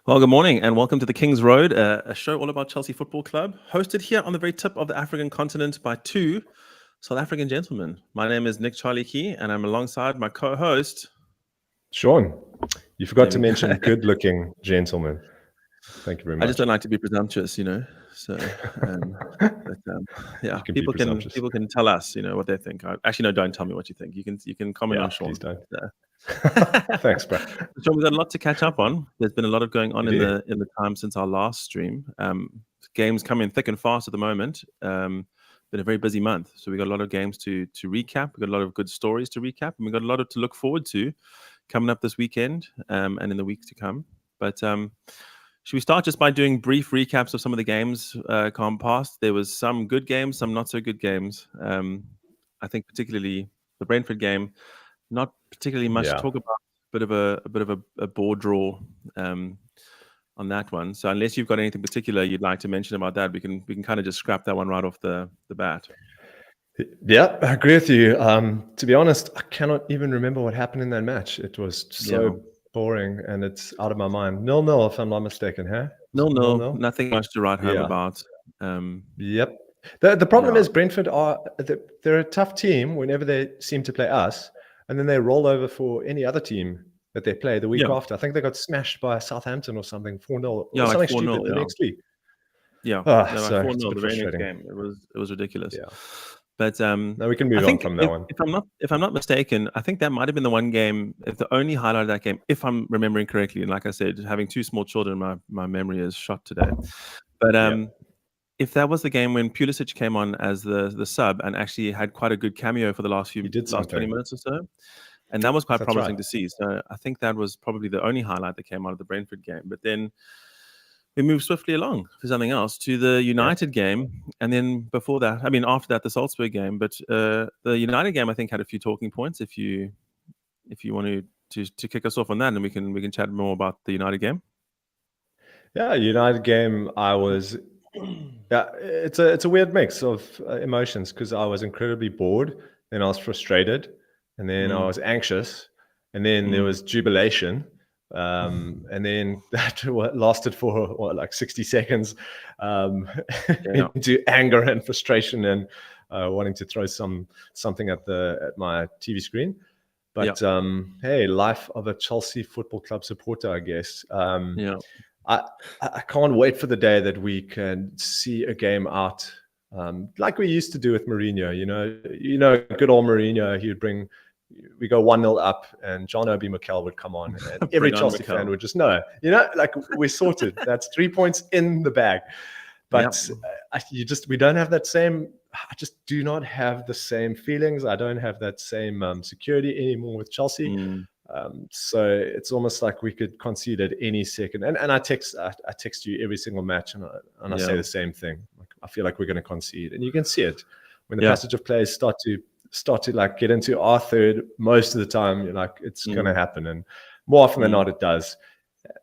Well, good morning and welcome to the King's Road, a show all about Chelsea Football Club, hosted here on the very tip of the African continent by two South African gentlemen. My name is Nick Charlie Key, and I'm alongside my co-host. Sean, you forgot There to we go. mention good-looking gentlemen. Thank you very I just much. don't like to be presumptuous, So, yeah, You can be presumptuous. people can tell us, what they think. Actually, no, don't tell me what you think. You can comment Yeah, on Shaun. please don't. Yeah. Thanks, bro. So we've got a lot to catch up on. There's been a lot of going on We in do. the time since our last stream. Games come in thick and fast at the moment. Been a very busy month, so we got a lot of games to recap. We got a lot of good stories to recap, and we got a lot to look forward to coming up this weekend and in the weeks to come. But should we start just by doing brief recaps of some of the games gone past? There was some good games, some not so good games. I think particularly the Brentford game, not particularly much to talk about. Bit of a board draw on that one. So unless you've got anything particular you'd like to mention about that, we can kind of just scrap that one right off the bat. Yeah, I agree with you. To be honest, I cannot even remember what happened in that match. It was so boring, and it's out of my mind. 0-0, if I'm not mistaken, huh? No, nothing much to write home about. Yep. The problem is Brentford they're a tough team whenever they seem to play us, and then they roll over for any other team that they play the week after. I think they got smashed by Southampton or something, 4-0, or something like 4-0, stupid the next week. Yeah, like 4-0 the very next game. It was ridiculous. Yeah. But now we can move on from that one. If I'm not mistaken, I think that might have been the one game, if the only highlight of that game, if I'm remembering correctly. And like I said, having two small children, my memory is shot today. But if that was the game when Pulisic came on as the sub and actually had quite a good cameo for the last 20 minutes or so, and that was quite promising to see. So I think that was probably the only highlight that came out of the Brentford game. But then we moved swiftly along for something else to the United game, and then before that, after that, the Salzburg game. But the United game, I think, had a few talking points. If you want to kick us off on that, and we can chat more about the United game. Yeah, United game. I was. Yeah, it's a weird mix of emotions because I was incredibly bored, then I was frustrated, and then I was anxious, and then there was jubilation. And then that lasted for like 60 seconds into anger and frustration and wanting to throw something at my TV screen. But hey, life of a Chelsea Football Club supporter, I guess. I can't wait for the day that we can see a game out like we used to do with Mourinho. Good old Mourinho. We go 1-0 up, and John Obi Mikel would come on, and every Chelsea fan would just know, like we're sorted. That's 3 points in the bag. But we don't have that same. I just do not have the same feelings. I don't have that same security anymore with Chelsea. So it's almost like we could concede at any second. And I text you every single match, and I say the same thing. Like, I feel like we're going to concede, and you can see it when the passage of players start to like get into our third. Most of the time, you're like, it's going to happen, and more often than not, it does.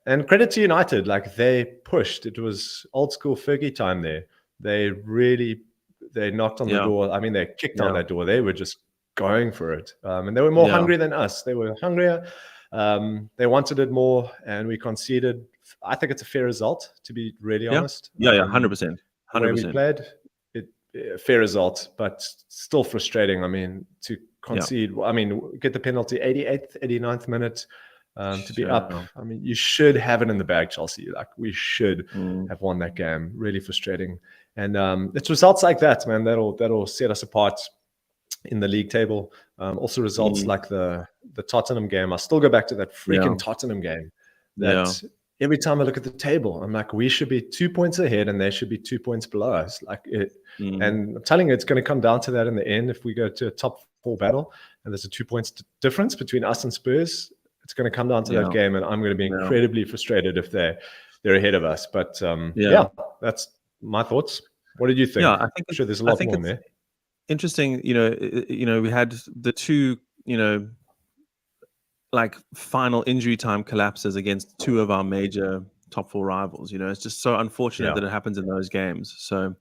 And credit to United, like they pushed. It was old school Fergie time there. They knocked on the door. I mean, they kicked on that door. They were just going for it, and they were more hungry than us. They were hungrier. They wanted it more, and we conceded. I think it's a fair result, to be really honest. 100%. When we played, fair result, but still frustrating. I mean, to concede. I mean, get the penalty 88th, 89th minute. To be up. I mean, you should have it in the bag, Chelsea. Like, we should have won that game. Really frustrating. And it's results like that, man, that'll set us apart in the league table. Also results like the Tottenham game. I still go back to that freaking Tottenham game. Every time I look at the table, I'm like, we should be 2 points ahead and they should be 2 points below us. Like it, and I'm telling you, it's going to come down to that in the end. If we go to a top 4 battle and there's a 2 points difference between us and Spurs, it's going to come down to that game, and I'm going to be incredibly frustrated if they're ahead of us. But that's my thoughts. What did you think? Yeah, I think I'm sure there's a lot more in there. Interesting, we had the two, like final injury time collapses against two of our major top 4 rivals. It's just so unfortunate that it happens in those games. So,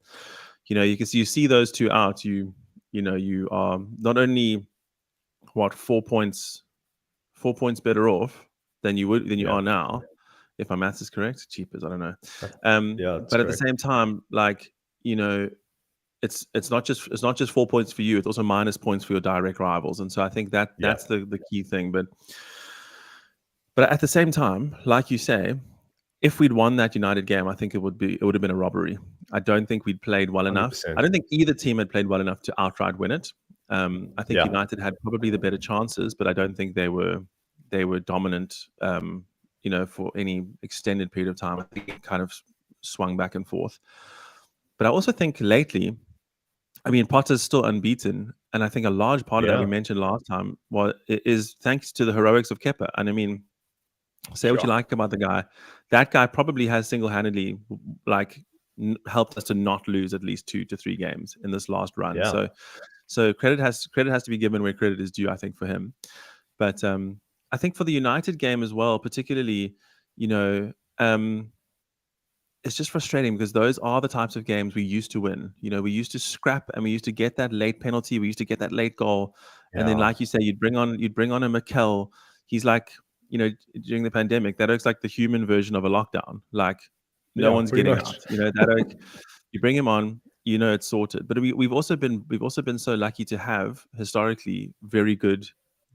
you see those two out, you are not only 4 points better off than you are now. if my maths is correct. Cheapers, I don't know. But at the same time, like, it's not just 4 points for you. It's also minus points for your direct rivals, and so I think that's the key thing. But at the same time, like you say, if we'd won that United game, I think it would have been a robbery. I don't think we'd played well 100%. Enough. I don't think either team had played well enough to outright win it. I think United had probably the better chances, but I don't think they were dominant. For any extended period of time. I think it kind of swung back and forth. But I also think lately, I mean, Potter's still unbeaten, and I think a large part of that we mentioned last time is thanks to the heroics of Kepa. And I mean, say what you like about the guy, that guy probably has single-handedly helped us to not lose at least 2 to 3 games in this last run. So credit has to be given where credit is due, I think, for him. But I think for the United game as well, particularly, it's just frustrating because those are the types of games we used to win. We used to scrap and we used to get that late penalty. We used to get that late goal. And then, like you say, you'd bring on a Mikel. He's like, during the pandemic, that looks like the human version of a lockdown. Like no one's getting out. You bring him on, it's sorted. But we've also been so lucky to have historically very good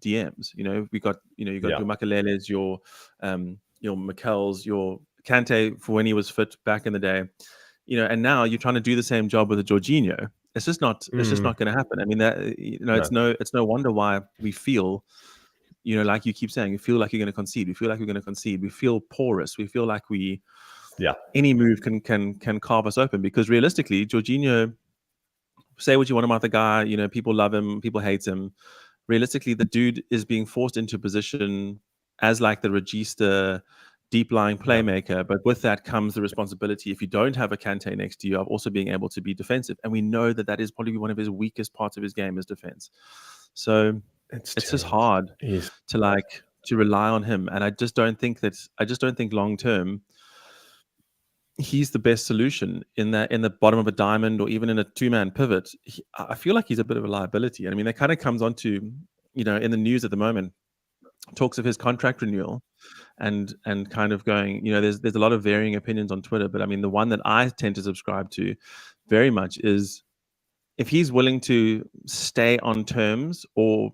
DMs. We got your Makaleles, your Mikels, your Kante for when he was fit back in the day, and now you're trying to do the same job with a Jorginho. It's just not going to happen. I mean, that it's no wonder why we feel, like you keep saying, you feel like you're going to concede. We feel like we're going to concede. We feel porous. We feel like any move can carve us open, because realistically, Jorginho, say what you want about the guy, people love him, people hate him. Realistically, the dude is being forced into a position as like the regista, deep-lying playmaker, but with that comes the responsibility, if you don't have a Kante next to you, of also being able to be defensive. And we know that is probably one of his weakest parts of his game is defense. So it's just hard to rely on him. And I just don't think long term he's the best solution in the bottom of a diamond or even in a 2-man pivot. I feel like he's a bit of a liability. I mean, that kind of comes onto, in the news at the moment, talks of his contract renewal and kind of going, there's a lot of varying opinions on Twitter, but I mean, the one that I tend to subscribe to very much is if he's willing to stay on terms or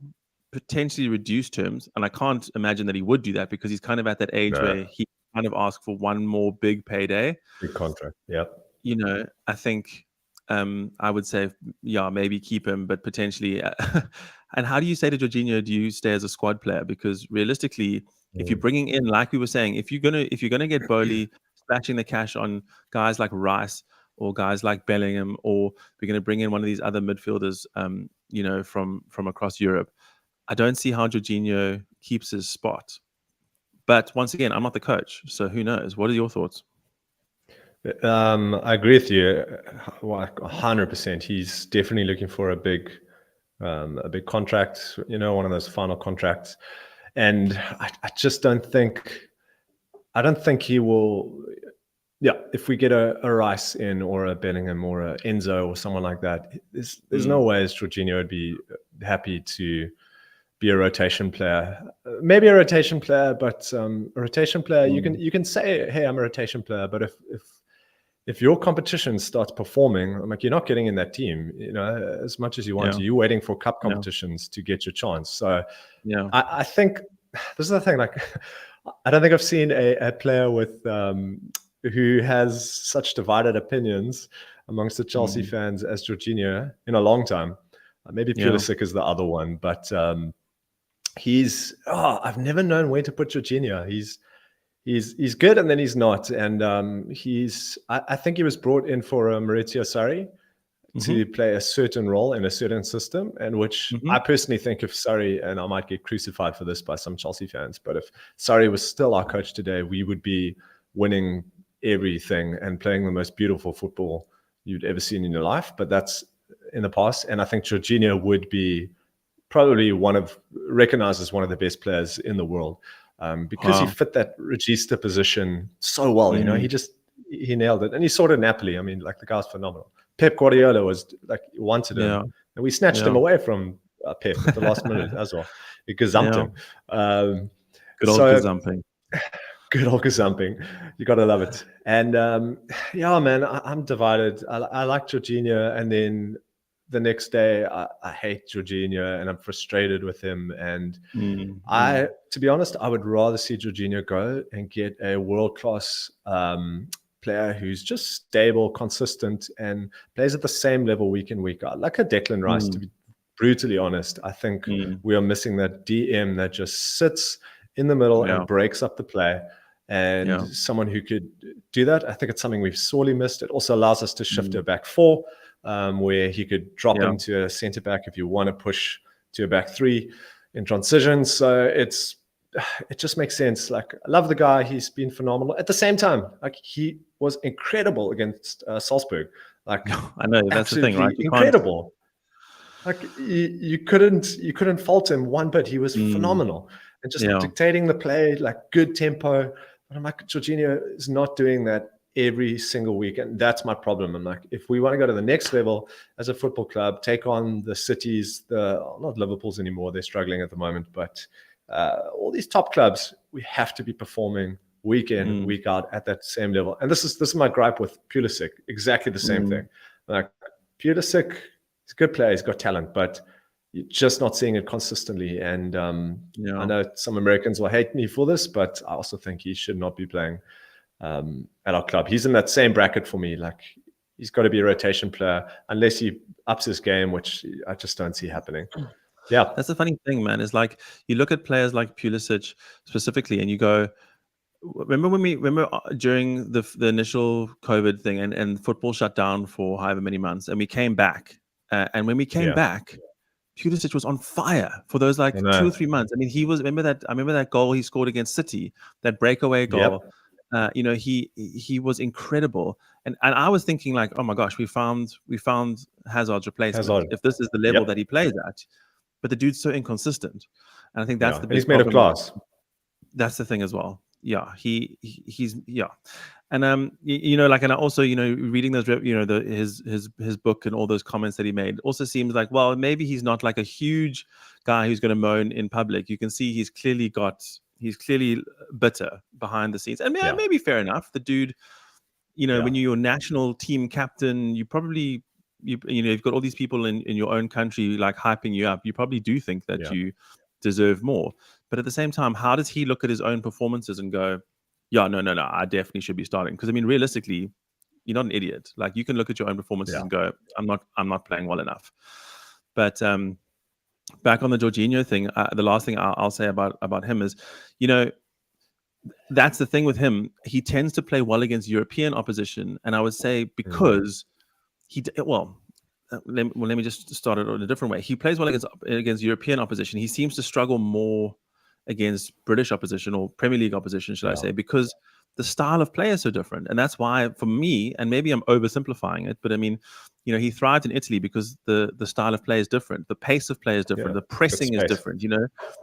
potentially reduce terms, and I can't imagine that he would do that because he's kind of at that age where he kind of asks for one more big payday. Big contract, I think I would say, maybe keep him, but potentially. And how do you say to Jorginho, do you stay as a squad player? Because realistically, if you're bringing in, like we were saying, if you're gonna get Bowley splashing the cash on guys like Rice or guys like Bellingham, or we're gonna bring in one of these other midfielders, from across Europe, I don't see how Jorginho keeps his spot. But once again, I'm not the coach, so who knows? What are your thoughts? I agree with you 100%. He's definitely looking for a big contract, one of those final contracts. And I just don't think he will. If we get a Rice in or a Bellingham or a Enzo or someone like that, there's no way as Jorginho would be happy to be a rotation player. Maybe a rotation player, but a rotation player, you can say, hey, I'm a rotation player, but if your competition starts performing, I'm like, you're not getting in that team, as much as you want to. You're waiting for cup competitions to get your chance. So I think this is the thing, like, I don't think I've seen a player with who has such divided opinions amongst the Chelsea fans as Jorginho in a long time. Maybe Pulisic is the other one, but I've never known where to put Jorginho. He's good and then he's not. And I think he was brought in for Maurizio Sarri to play a certain role in a certain system, and which I personally think if Sarri, and I might get crucified for this by some Chelsea fans, but if Sarri was still our coach today, we would be winning everything and playing the most beautiful football you'd ever seen in your life. But that's in the past. And I think Jorginho would be probably recognized as one of the best players in the world. Because he fit that regista position so well, he nailed it. And he sorted Napoli. I mean, like, the guy's phenomenal. Pep Guardiola wanted him. And we snatched him away from Pep at the last minute as well. We gazumped him. Good old gazumping. Good old gazumping. You got to love it. And yeah, man, I'm divided. I like Jorginho, and then the next day I hate Jorginho, and I'm frustrated with him. And to be honest, I would rather see Jorginho go and get a world-class player who's just stable, consistent, and plays at the same level week in, week out. Like a Declan Rice, to be brutally honest. I think we are missing that DM that just sits in the middle and breaks up the play. And someone who could do that, I think it's something we've sorely missed. It also allows us to shift to a back four, where he could drop into a centre back if you want to push to a back three in transition. So it just makes sense. Like, I love the guy. He's been phenomenal. At the same time, like, he was incredible against Salzburg. Like, I know that's the thing, right? Incredible. Like, you couldn't fault him one bit. He was phenomenal and just dictating the play, like good tempo. But I'm like, Jorginho is not doing that every single week, and that's my problem. I'm like, if we want to go to the next level as a football club, take on the cities, not Liverpool's anymore, they're struggling at the moment, but all these top clubs, we have to be performing week in, week out at that same level. And this is my gripe with Pulisic, exactly the same thing. Like, Pulisic, he's a good player, he's got talent, but you're just not seeing it consistently. And I know some Americans will hate me for this, but I also think he should not be playing at our club. He's in that same bracket for me. Like, he's got to be a rotation player unless he ups his game, which I just don't see happening. Yeah. That's the funny thing, man, is like, you look at players like Pulisic specifically and you go, remember during the initial COVID thing and football shut down for however many months, and we came back. And when we came back, Pulisic was on fire for those 2 or 3 months. I mean, I remember that goal he scored against City, that breakaway goal. He was incredible. And I was thinking, like, oh my gosh, we found Hazard's replacement. If this is the level that he plays at. But the dude's so inconsistent. And I think that's the big problem. He's made of glass. That's the thing as well. Yeah, he's and and also, reading those, his book and all those comments that he made also seems like, well, maybe he's not like a huge guy who's going to moan in public. You can see he's clearly bitter behind the scenes, and maybe fair enough. The dude, when you're your national team captain, you probably you've got all these people in your own country like hyping you up. You probably do think that you deserve more. But at the same time, how does he look at his own performances and go, no, I definitely should be starting? Because, I mean, realistically, you're not an idiot. Like, you can look at your own performances and go, I'm not playing well enough. But back on the Jorginho thing, the last thing I'll say about him is, that's the thing with him. He tends to play well against European opposition. And I would say because let me just start it in a different way. He plays well against European opposition. He seems to struggle more against British opposition, or Premier League opposition, should I say, because the style of play is so different. And that's why, for me, and maybe I'm oversimplifying it, but I mean, he thrived in Italy because the style of play is different. The pace of play is different. The pressing is different.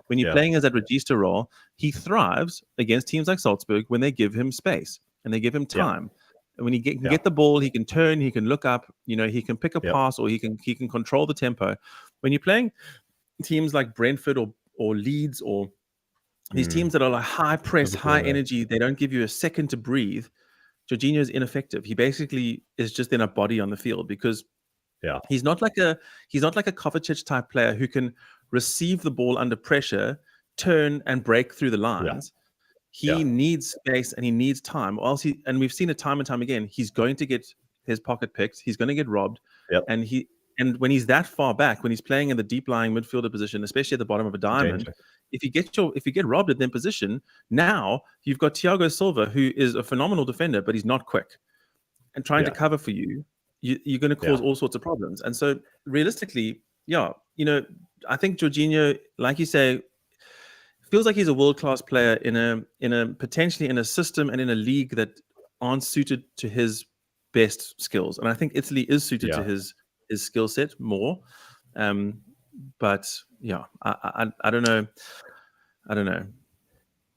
When you're playing as that regista role, he thrives against teams like Salzburg when they give him space and they give him time. And when he can get the ball, he can turn, he can look up, he can pick a pass, or he can control the tempo. When you're playing teams like Brentford or Leeds, or these teams that are like high press, high energy, they don't give you a second to breathe. Jorginho is ineffective. He basically is just in a body on the field because he's not like a Kovacic type player who can receive the ball under pressure, turn and break through the lines. He needs space and he needs time. Or else and we've seen it time and time again, he's going to get his pocket picked. He's going to get robbed. And when he's that far back, when he's playing in the deep lying midfielder position, especially at the bottom of a diamond, if you get robbed at their position, now you've got Thiago Silva, who is a phenomenal defender, but he's not quick, and trying to cover for you, you're going to cause all sorts of problems. And so realistically, I think Jorginho, like you say, feels like he's a world-class player in a potentially in a system and in a league that aren't suited to his best skills. And I think Italy is suited to his skill set more. But I don't know.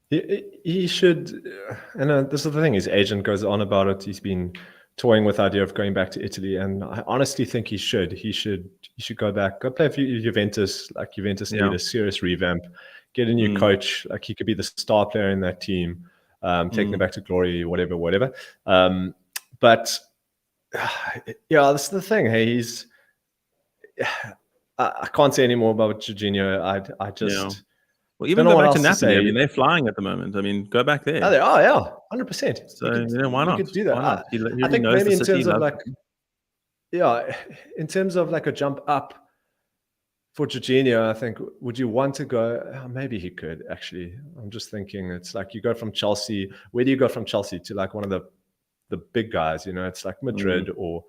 He should, and this is the thing. His agent goes on about it. He's been toying with the idea of going back to Italy, and I honestly think he should. He should go back, go play for Juventus. Like, Juventus need a serious revamp. Get a new coach. Like, he could be the star player in that team. taking it back to glory, whatever. But yeah, this is the thing. Hey, I can't say any more about Jorginho. I just well, even don't know go what back to else to Napoli. I say. mean, they're flying at the moment. I mean, go back there. Oh yeah, 100%. So why not? You could do that. Why not? He I really think knows maybe the in city. terms of like, yeah, in terms of like a jump up for Jorginho, I think, would you want to go? Maybe he could actually. I'm just thinking, it's like you go from Chelsea. Where do you go from Chelsea to like one of the big guys? You know, it's like Madrid or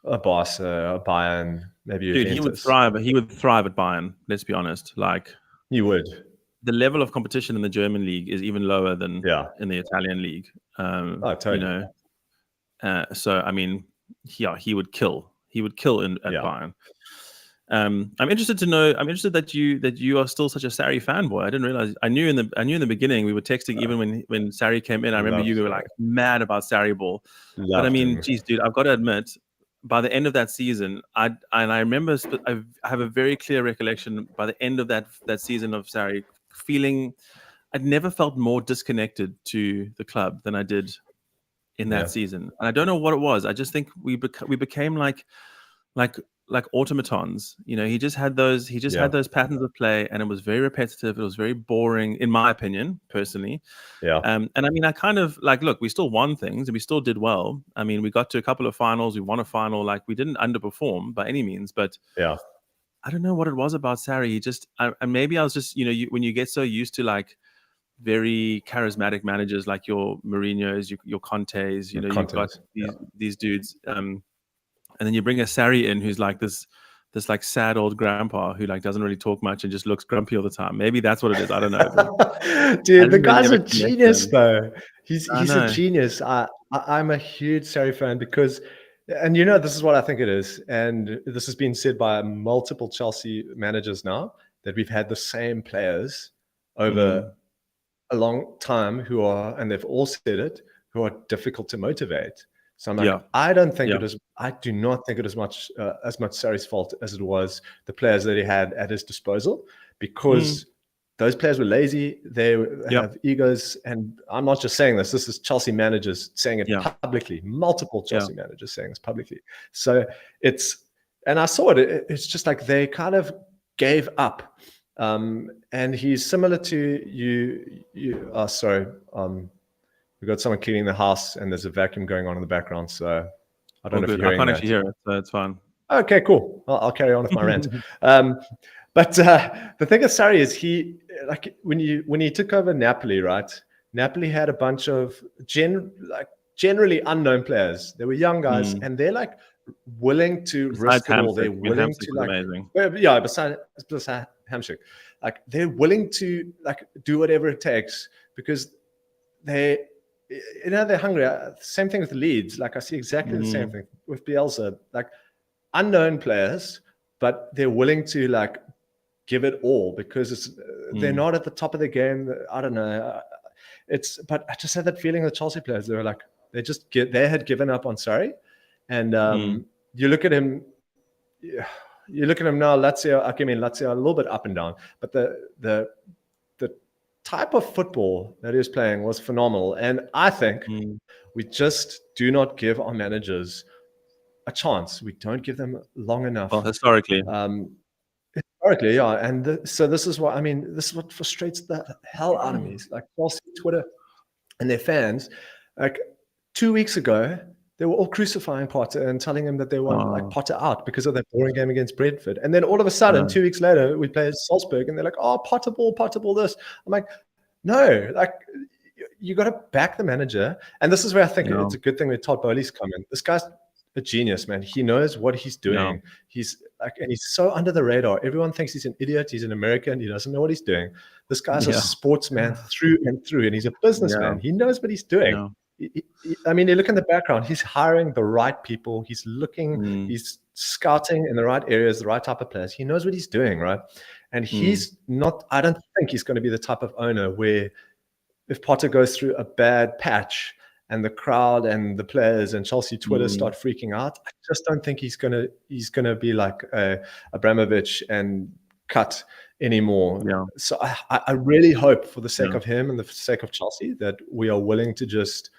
a Barca, a Bayern, maybe Dude, Juventus. he would thrive at Bayern. Let's be honest. Like, you would. The level of competition in the German league is even lower than in the Italian league. Totally. You know, so I mean, yeah, he would kill. He would kill at Bayern. I'm interested to know. I'm interested that you are still such a Sarri fanboy. I didn't realize. I knew in the beginning we were texting even when Sarri came in. I remember you were like mad about Sarri ball. But I mean, geez, dude, I've got to admit, by the end of that season, I remember I have a very clear recollection. By the end of that season of Sarri, feeling I'd never felt more disconnected to the club than I did in that season. And I don't know what it was. I just think we became like automatons. You know, he just had those patterns of play, and it was very repetitive. It was very boring, in my opinion, personally. And I mean, I kind of like, look, we still won things and we still did well. I mean, we got to a couple of finals. We won a final. Like, we didn't underperform by any means, but I don't know what it was about Sarri. He just, maybe I was just, you know, when you get so used to like very charismatic managers like your Mourinho's, your Contes, you know, you've got these dudes. And then you bring a Sarri in who's like this like sad old grandpa who like doesn't really talk much and just looks grumpy all the time. Maybe that's what it is. I don't know. Dude, the guy's a genius though. He's a genius. I'm a huge Sarri fan because, and you know, this is what I think it is. And this has been said by multiple Chelsea managers now, that we've had the same players over a long time who are, and they've all said it, who are difficult to motivate. So I'm like, I do not think it is as much Sarri's fault as it was the players that he had at his disposal, because those players were lazy. They have egos. And I'm not just saying this. This is Chelsea managers saying it publicly, multiple Chelsea managers saying this publicly. So and I saw it. It's just like they kind of gave up. And he's similar to you. We've got someone cleaning the house and there's a vacuum going on in the background. So I don't know if you're hearing that. I can't actually hear it, so it's fine. Okay, cool. I'll carry on with my rant. But the thing with Sarri is he, like when he took over Napoli, right? Napoli had a bunch of generally unknown players. They were young guys and they're like willing to risk it all. They're willing to like, besides Hamsik, like they're willing to like do whatever it takes because they're hungry. Same thing with Leeds. Like I see exactly the same thing with Bielsa. Like unknown players, but they're willing to like give it all because they're not at the top of the game. I don't know. But I just had that feeling with Chelsea players. They were like they had given up on Sarri, and you look at him. You look at him now. Lazio a little bit up and down, but the type of football that he was playing was phenomenal. And I think we just do not give our managers a chance. We don't give them long enough. Well, historically. Historically, yeah. And so this is what frustrates the hell out of me. It's like Twitter and their fans. Like 2 weeks ago, they were all crucifying Potter and telling him that they want like Potter out because of that boring game against Brentford. And then all of a sudden, 2 weeks later, we play Salzburg and they're like, oh, Potter ball this. I'm like, no, like you got to back the manager. And this is where I think it's a good thing that Todd Bowley's come in. This guy's a genius, man. He knows what he's doing. He's like, and he's so under the radar. Everyone thinks he's an idiot. He's an American. He doesn't know what he's doing. This guy's a sportsman through and through, and he's a businessman. He knows what he's doing. I mean, you look in the background, he's hiring the right people. He's looking, he's scouting in the right areas, the right type of players. He knows what he's doing, right? And he's not, I don't think he's going to be the type of owner where if Potter goes through a bad patch and the crowd and the players and Chelsea Twitter start freaking out, I just don't think he's gonna be like Abramovich and cut anymore. Yeah. So I really hope, for the sake of him and the sake of Chelsea, that we are willing to just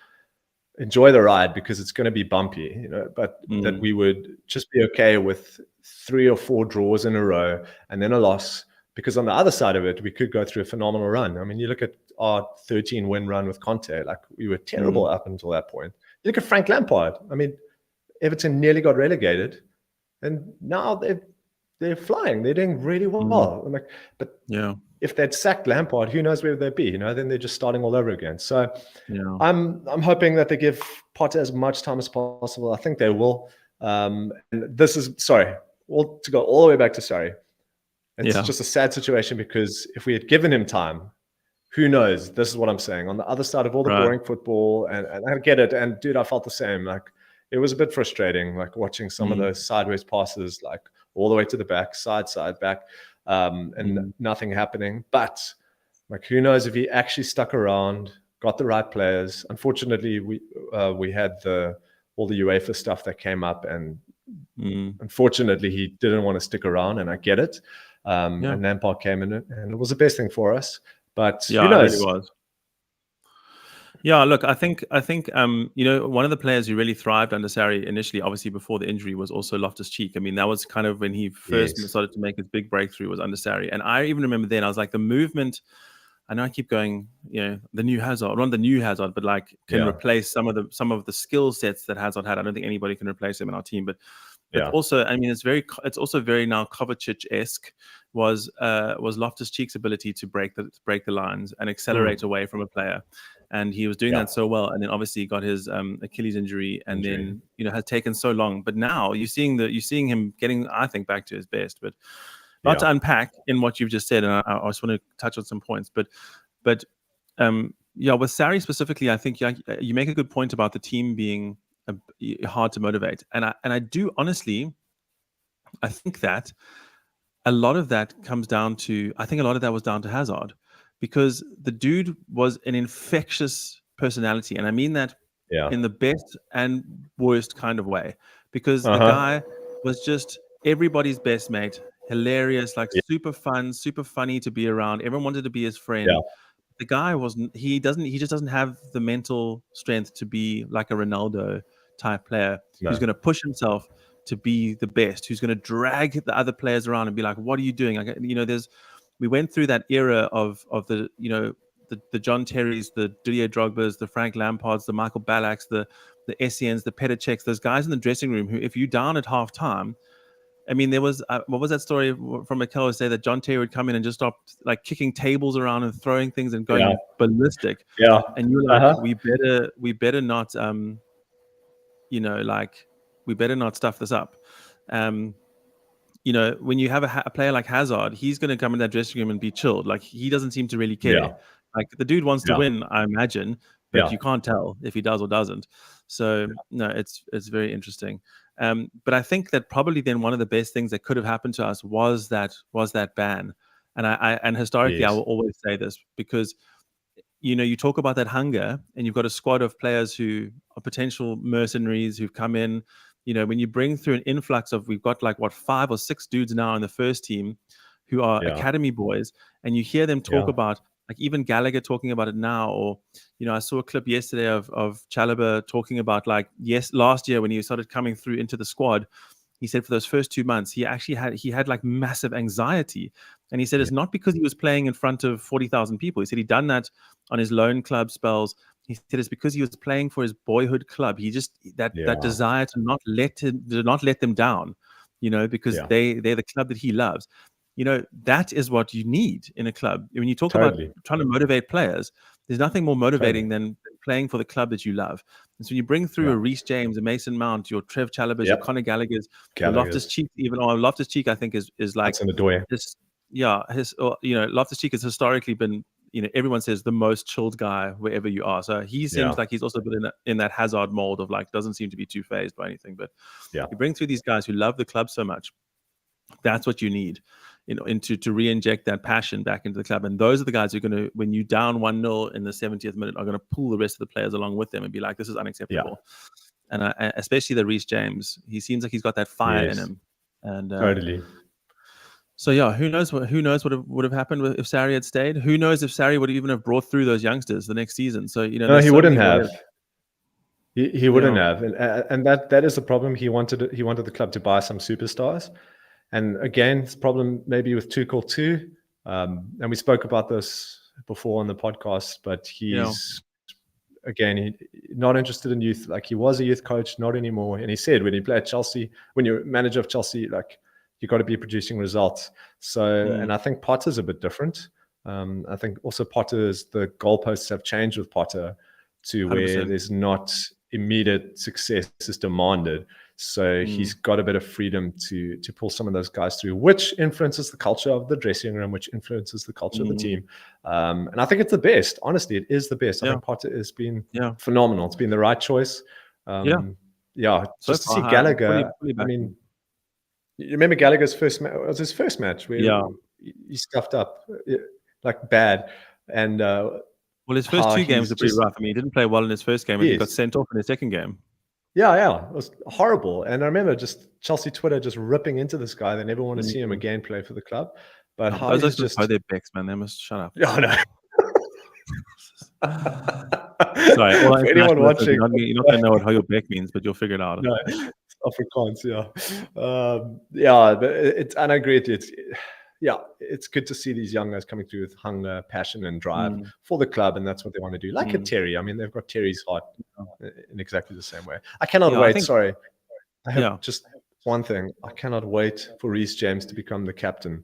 enjoy the ride, because it's going to be bumpy, but that we would just be okay with 3 or 4 draws in a row and then a loss, because on the other side of it, we could go through a phenomenal run. I mean, you look at our 13 win run with Conte, like, we were terrible up until that point. You look at Frank Lampard. I mean, Everton nearly got relegated, and now they're flying. They're doing really well. I'm like, but if they'd sacked Lampard, who knows where they'd be? Then they're just starting all over again. So I'm hoping that they give Potter as much time as possible. I think they will. And this is to go all the way back to Sarri. It's just a sad situation, because if we had given him time, who knows? This is what I'm saying. On the other side of all the boring football, and I get it. And dude, I felt the same. Like, it was a bit frustrating, like watching some of those sideways passes, like all the way to the back, side, back, and nothing happening. But like, who knows if he actually stuck around, got the right players. Unfortunately, we had all the UEFA stuff that came up, and unfortunately, he didn't want to stick around, and I get it. And Lampard came in, and it was the best thing for us. But who knows? It really was. Yeah, look, I think one of the players who really thrived under Sarri initially, obviously before the injury, was also Loftus-Cheek. I mean, that was kind of when he first started to make his big breakthrough, was under Sarri. And I even remember then, I was like, the movement, I know I keep going, the new Hazard, not the new Hazard, but like can replace some of the skill sets that Hazard had. I don't think anybody can replace him in our team, but also, I mean, it's also very now Kovacic-esque was Loftus-Cheek's ability to break the lines and accelerate away from a player. And he was doing that so well. And then obviously he got his Achilles injury, and then has taken so long. But now you're seeing him getting, I think, back to his best. But not to unpack in what you've just said, and I just want to touch on some points. But with Sarri specifically, I think you make a good point about the team being hard to motivate. And I do honestly, I think that a lot of that was down to Hazard. Because the dude was an infectious personality. And I mean that in the best and worst kind of way. Because the guy was just everybody's best mate. Hilarious, like super fun, super funny to be around. Everyone wanted to be his friend. The guy he just doesn't have the mental strength to be like a Ronaldo type player who's going to push himself to be the best, who's going to drag the other players around and be like, what are you doing? We went through that era of the John Terrys, the Didier Drogbas, the Frank Lampards, the Michael Ballacks, the Essiens, the Petr Cechs, those guys in the dressing room who, if you down at half time, I mean, there was what was that story from Mikel say that John Terry would come in and just stop like kicking tables around and throwing things and going ballistic. And you're like, we better not we better not stuff this up. When you have a player like Hazard, he's going to come in that dressing room and be chilled. Like, he doesn't seem to really care. Like, the dude wants to win, I imagine, but you can't tell if he does or doesn't. So no, it's very interesting. But I think that probably then one of the best things that could have happened to us was that ban. And historically, I will always say this, because you talk about that hunger, and you've got a squad of players who are potential mercenaries who've come in. When you bring through an influx of, we've got like 5 or 6 dudes now in the first team who are academy boys, and you hear them talk about, like, even Gallagher talking about it now, or I saw a clip yesterday of Chalobah talking about, like, last year when he started coming through into the squad, he said for those first 2 months he had like massive anxiety, and he said it's not because he was playing in front of 40,000 people. He said he'd done that on his loan club spells. He said it's because he was playing for his boyhood club. He just that desire to not let them down, because they're the club that he loves. That is what you need in a club. When you talk about trying to motivate players, there's nothing more motivating than playing for the club that you love. And so when you bring through a Reece James, a Mason Mount, your Trev Chalobahs, your Conor Gallagher's, your Loftus-Cheek, Loftus-Cheek, I think is like this. Loftus-Cheek has historically been, everyone says the most chilled guy wherever you are. So he seems like he's also been in that Hazard mold of, like, doesn't seem to be too fazed by anything. But you bring through these guys who love the club so much. That's what you need, to re-inject that passion back into the club. And those are the guys who are going to, when you down 1-0 in the 70th minute, are going to pull the rest of the players along with them and be like, this is unacceptable. And especially the Reece James, he seems like he's got that fire in him. And totally. So yeah, who knows what would have happened if Sarri had stayed? Who knows if Sarri would even have brought through those youngsters the next season? So No, he wouldn't have. He wouldn't Yeah. have, and that is the problem. He wanted the club to buy some superstars, and again, it's a problem maybe with Tuchel too. And we spoke about this before on the podcast, but he's again not interested in youth. Like, he was a youth coach, not anymore. And he said when he played at Chelsea, when you're manager of Chelsea, like, you got to be producing results. So, and I think Potter's a bit different. I think also the goalposts have changed with Potter to 100%. Where there's not immediate success is demanded. So he's got a bit of freedom to pull some of those guys through, which influences the culture of the dressing room, which influences the culture of the team. And I think it's the best. Honestly, it is the best. I think Potter has been phenomenal. It's been the right choice. Just to see Gallagher. I mean, you remember Gallagher's first match? It was his first match where he stuffed up like bad. And well, his first two games were pretty rough. I mean, he didn't play well in his first game, and he got sent off in his second game. Yeah, it was horrible. And I remember just Chelsea Twitter just ripping into this guy. They never want to see him again play for the club. But how those just their backs, man. They must shut up. Yeah, no. Sorry, for anyone watching, you're not going to know how your back means, but you'll figure it out. No, it's Afrikaans, but and I agree with you. It's good to see these young guys coming through with hunger, passion, and drive for the club, and that's what they want to do. Like a Terry. I mean, they've got Terry's heart in exactly the same way. I cannot wait. Sorry, I have just one thing. I cannot wait for Reece James to become the captain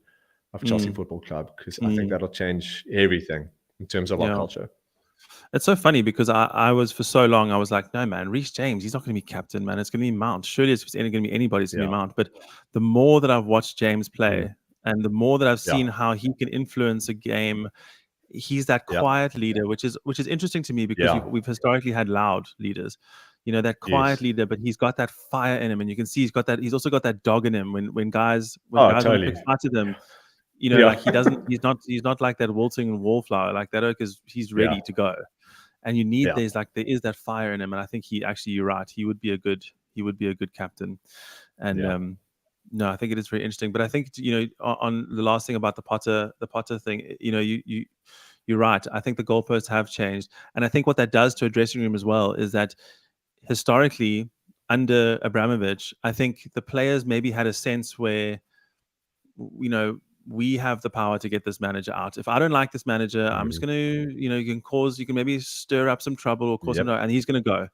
of Chelsea Football Club, because I think that'll change everything in terms of our culture. It's so funny because I was, for so long, I was like, no, man, Reece James, he's not going to be captain, man. It's going to be Mount. Surely it's going to be anybody, it's going to be Mount. But the more that I've watched James play and the more that I've seen how he can influence a game, he's that quiet leader, which is interesting to me, because we've historically had loud leaders, that quiet leader, but he's got that fire in him, and you can see he's also got that dog in him when guys want to pick fights at him. Like he's not like that wilting wallflower. Like that oak he's ready to go. And you need there is that fire in him. And I think you're right. He would be a good captain. And no, I think it is very interesting. But I think, on the last thing about the Potter thing, you're right. I think the goalposts have changed. And I think what that does to a dressing room as well is that historically under Abramovich, I think the players maybe had a sense where, we have the power to get this manager out. If I don't like this manager, I'm just going to, you can maybe stir up some trouble or cause some, and he's going to go.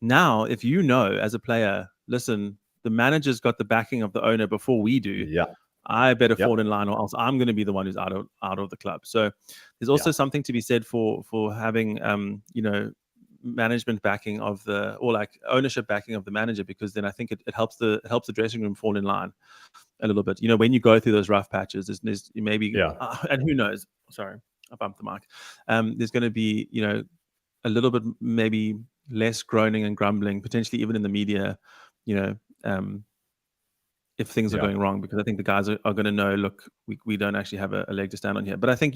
Now, if as a player, listen, the manager's got the backing of the owner before we do. I better fall in line, or else I'm going to be the one who's out of the club. So there's also something to be said for having, management backing or like ownership backing of the manager, because then I think it helps the dressing room fall in line a little bit. When you go through those rough patches, there's maybe and who knows? Sorry, I bumped the mic. There's going to be a little bit maybe less groaning and grumbling, potentially even in the media. If things are going wrong, because I think the guys are going to know, look, we don't actually have a leg to stand on here. But I think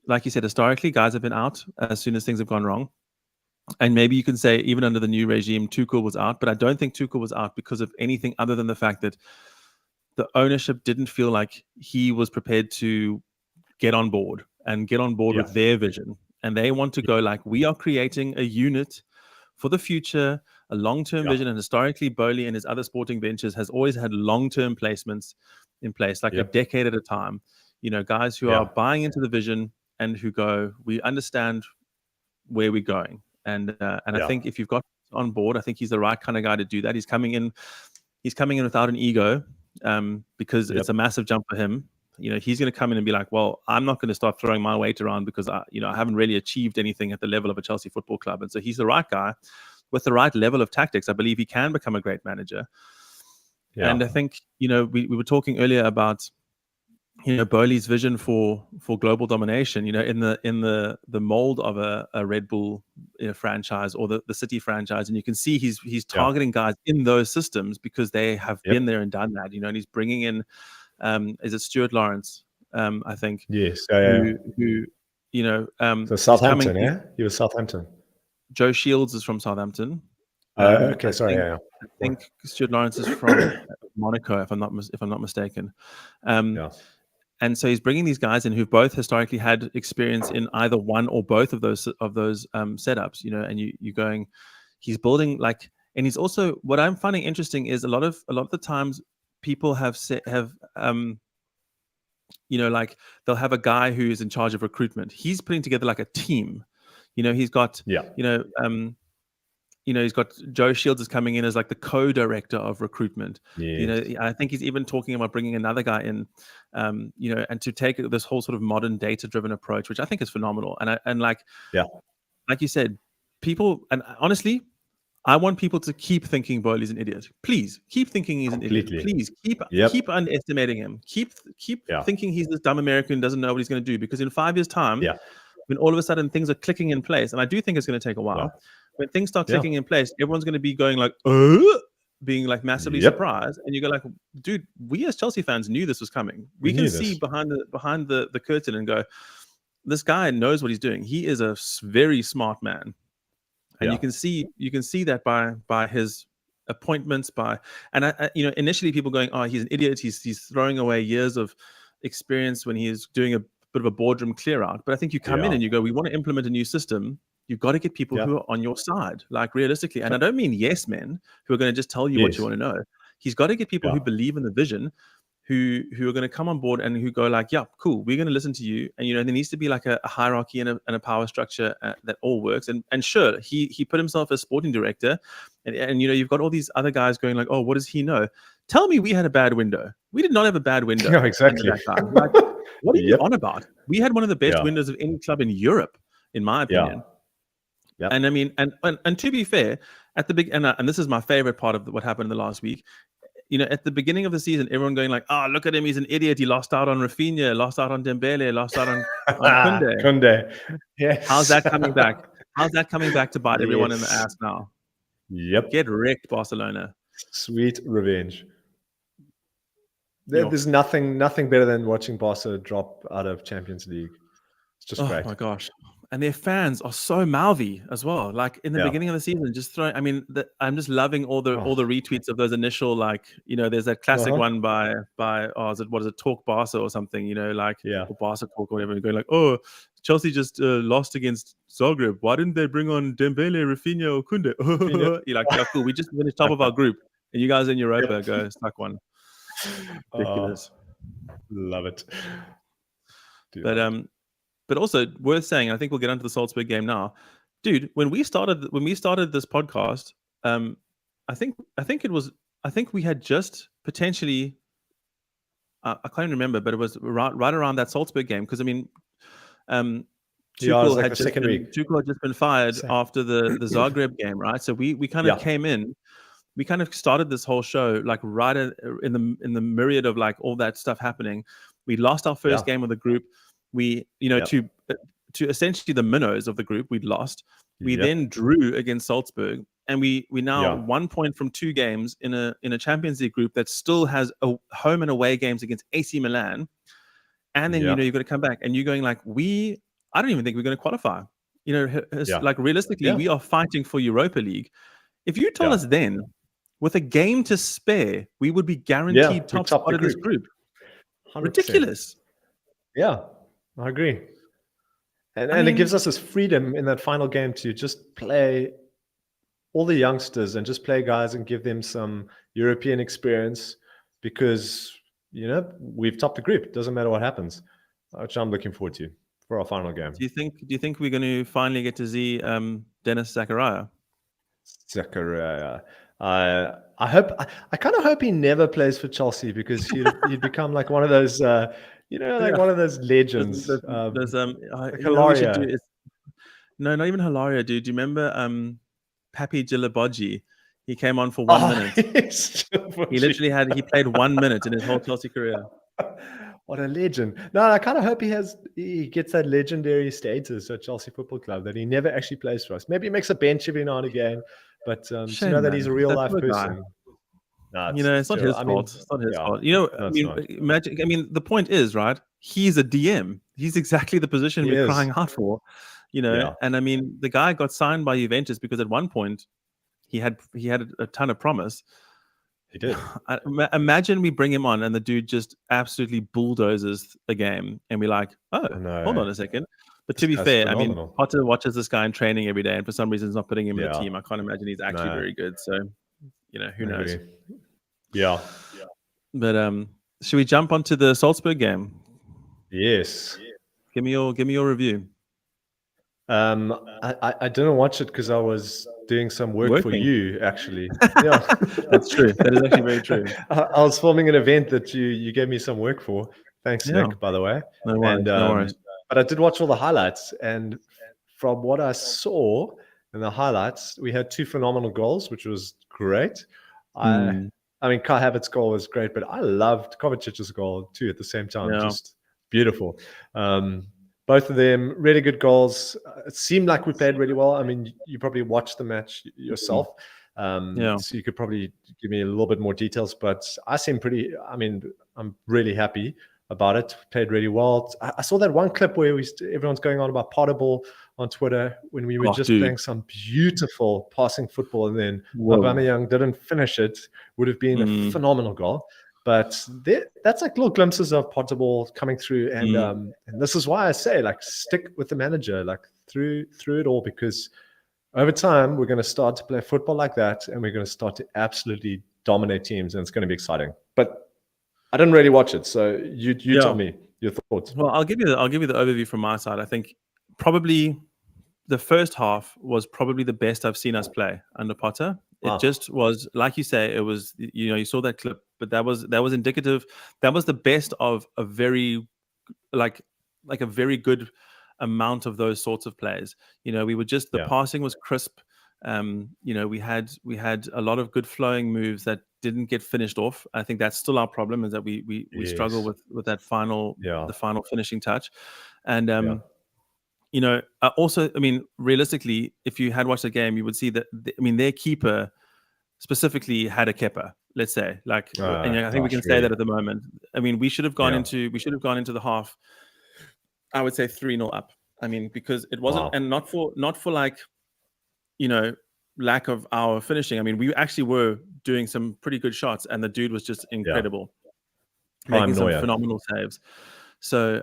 like you said, historically, guys have been out as soon as things have gone wrong. And maybe you can say even under the new regime, Tuchel was out, but I don't think Tuchel was out because of anything other than the fact that the ownership didn't feel like he was prepared to get on board with their vision. And they want to go like, we are creating a unit for the future, a long-term vision. And historically, Bowley and his other sporting ventures has always had long-term placements in place, like a decade at a time. Guys who are buying into the vision and who go, we understand where we're going. And I think if you've got on board, I think he's the right kind of guy to do that. He's coming in without an ego, because it's a massive jump for him. He's going to come in and be like, well, I'm not going to start throwing my weight around because I haven't really achieved anything at the level of a Chelsea Football Club. And so he's the right guy with the right level of tactics. I believe he can become a great manager. And I think, we were talking earlier about, Bowley's vision for global domination, in the mold of a Red Bull franchise or the City franchise. And you can see he's targeting guys in those systems because they have been there and done that, and he's bringing in, is it Stuart Lawrence? I think. Yes. Who so Southampton, he was Southampton. Joe Shields is from Southampton. Okay, sorry. I think Stuart Lawrence is from Monaco, if I'm not mistaken. And so he's bringing these guys in who've both historically had experience in either one or both of those setups, and you're going, he's building and he's also, what I'm finding interesting is a lot of the times people have they'll have a guy who's in charge of recruitment. He's putting together like a team, he's got, he's got Joe Shields is coming in as like the co-director of recruitment. Yes. I think he's even talking about bringing another guy in, and to take this whole sort of modern data-driven approach, which I think is phenomenal. And like you said, people, and honestly, I want people to keep thinking Bowley's an idiot. Please keep thinking he's an idiot. Please keep underestimating him. Keep thinking he's this dumb American who doesn't know what he's going to do. Because in 5 years' time, when all of a sudden things are clicking in place, and I do think it's going to take a while. When things start clicking in place, everyone's going to be going like, being like massively surprised, and you go like, dude, we as Chelsea fans knew this was coming. We can see behind the curtain and go, this guy knows what he's doing. He is a very smart man. And you can see that by his appointments, and initially people going, oh, he's an idiot. He's throwing away years of experience when he is doing a bit of a boardroom clear out. But I think you come in and you go, we want to implement a new system. You've got to get people who are on your side, like realistically. And I don't mean yes men who are going to just tell you what you want to know. He's got to get people who believe in the vision, who are going to come on board and who go like, yeah, cool, we're going to listen to you. And there needs to be like a hierarchy and a power structure that all works. And sure, he put himself as sporting director, and you've got all these other guys going like, oh, what does he know? Tell me we had a bad window. We did not have a bad window. Yeah, exactly. Like, what are you on about? We had one of the best windows of any club in Europe, in my opinion. And I mean, and to be fair, at the big and this is my favorite part of what happened in the last week. At the beginning of the season, everyone going like, "Oh, look at him, he's an idiot. He lost out on Rafinha, lost out on Dembele, lost out on Koundé." Koundé. Yes. How's that coming back? How's that coming back to bite everyone in the ass now? Yep. Get wrecked, Barcelona. Sweet revenge. There's nothing better than watching Barca drop out of Champions League. It's just great. Oh my gosh. And their fans are so mouthy as well. Like in the beginning of the season, just throwing. I mean, I'm just loving all the retweets of those initial, like, there's that classic one by what is it, Talk Barca or something, or Barca Talk or whatever. Going like, oh, Chelsea just lost against Zagreb. Why didn't they bring on Dembele, Rafinha, or Koundé? You're like, yeah, cool. We just finished top of our group, and you guys in Europa go stuck one. Ridiculous. Love it. But also worth saying, I think we'll get onto the Salzburg game now, dude. When we started this podcast, I think we had just potentially, I can't even remember, but it was right around that Salzburg game, because I mean, Tuchel had just been fired after the Zagreb game, right? So we kind of came in. We kind of started this whole show like right in the myriad of like all that stuff happening. We lost our first game of the group. We, to essentially the minnows of the group, we'd lost. We then drew against Salzburg, and we now 1 point from 2 games in a Champions League group that still has a home and away games against AC Milan. And then you've got to come back, and you're going like, I don't even think we're going to qualify. Like realistically, we are fighting for Europa League. If you told us then, with a game to spare, we would be guaranteed top spot of this group. 100%. Ridiculous. Yeah, I agree. And it gives us this freedom in that final game to just play all the youngsters and just play guys and give them some European experience, because, we've topped the group. It doesn't matter what happens, which I'm looking forward to for our final game. Do you think we're going to finally get to see Dennis Zakaria? I kind of hope he never plays for Chelsea, because he'd become like one of those one of those legends. Hilaria. No, not even Hilaria, dude. Do you remember Papi Djilabodji? He came on for 1 minute. He played 1 minute in his whole Chelsea career. What a legend. No, I kind of hope he gets that legendary status at Chelsea Football Club, that he never actually plays for us. Maybe he makes a bench every now and again, but to know that he's a real life person. No, it's not his fault. It's not his fault. Imagine. I mean, the point is, right? He's a DM. He's exactly the position we're crying out for. And I mean, the guy got signed by Juventus because at one point he had a ton of promise. He did. Imagine we bring him on and the dude just absolutely bulldozes a game, and we're like, oh, no. hold on a second. But to be fair, phenomenal. I mean, Potter watches this guy in training every day, and for some reason, he's not putting him in the team. I can't imagine he's actually very good. So, who knows? Yeah. But should we jump onto the Salzburg game? Yes. Give me your review. I didn't watch it because I was doing some work for you, actually. Yeah, that's true. That is actually very true. I was filming an event that you gave me some work for. Thanks, Nick, by the way. No worries, no worries. But I did watch all the highlights, and from what I saw in the highlights, we had 2 phenomenal goals, which was great. I mean, Kai Havertz's goal was great, but I loved Kovacic's goal too at the same time. Just beautiful. Both of them really good goals. It seemed like we played really well. I mean, you probably watched the match yourself, so you could probably give me a little bit more details. But I'm really happy about it. Played really well. I saw that one clip where everyone's going on about Potterball on Twitter when we were playing some beautiful passing football, and then Aubameyang didn't finish it. Would have been a phenomenal goal. But that's like little glimpses of Potterball coming through, and this is why I say, like, stick with the manager, like through it all, because over time we're going to start to play football like that, and we're going to start to absolutely dominate teams, and it's going to be exciting. But I didn't really watch it, so you tell me your thoughts. Well, I'll give you the overview from my side. I think probably the first half was probably the best I've seen us play under Potter. It just was, like you say, it was, you saw that clip, but that was indicative. That was the best of a very, like a very good amount of those sorts of plays. We were just, the passing was crisp. We had a lot of good flowing moves that didn't get finished off. I think that's still our problem, is that we struggle with that final, the final finishing touch. And, also, I mean, realistically, if you had watched the game, you would see that, their keeper specifically had a keeper, let's say, and I think we can say that at the moment. I mean, we should have gone into the half, I would say 3-0 up. I mean, because it wasn't, and not for like, lack of our finishing. I mean, we actually were doing some pretty good shots, and the dude was just incredible, making some phenomenal saves. So,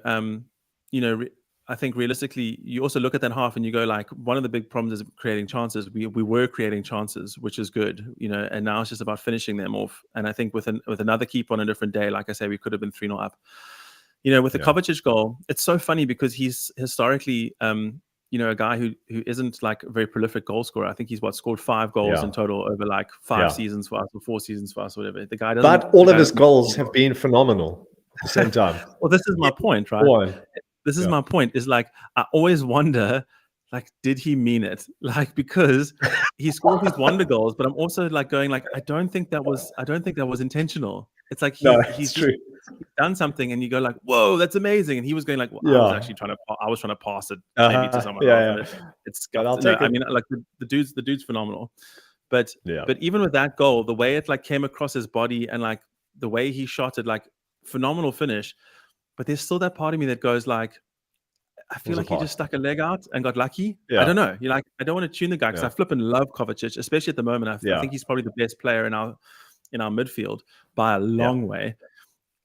I think realistically, you also look at that half and you go, like, one of the big problems is creating chances. We were creating chances, which is good, and now it's just about finishing them off. And I think with another keeper on a different day, like I say, we could have been 3-0 up. With the Kovacic goal, it's so funny because he's historically, a guy who isn't like a very prolific goal scorer. I think he's scored 5 goals in total over like 5 seasons for us, or 4 seasons for us, or whatever. The guy doesn't. But all of his goals have been phenomenal at the same time. Well, this is my point, right? This is my point, is like, I always wonder, like, did he mean it? Like, because he scored these wonder goals, but I'm also like going, like, I don't think that was intentional. It's like he's done something, and you go like, whoa, that's amazing. And he was going like, well, I was trying to pass it maybe to someone else. It's I mean, like, the dude's phenomenal. But even with that goal, the way it like came across his body, and like the way he shot it, like, phenomenal finish. But there's still that part of me that goes like, I feel like he just stuck a leg out and got lucky. I don't know. You're like, I don't want to tune the guy, because I flip and love Kovacic, especially at the moment. I think he's probably the best player in our midfield by a long way.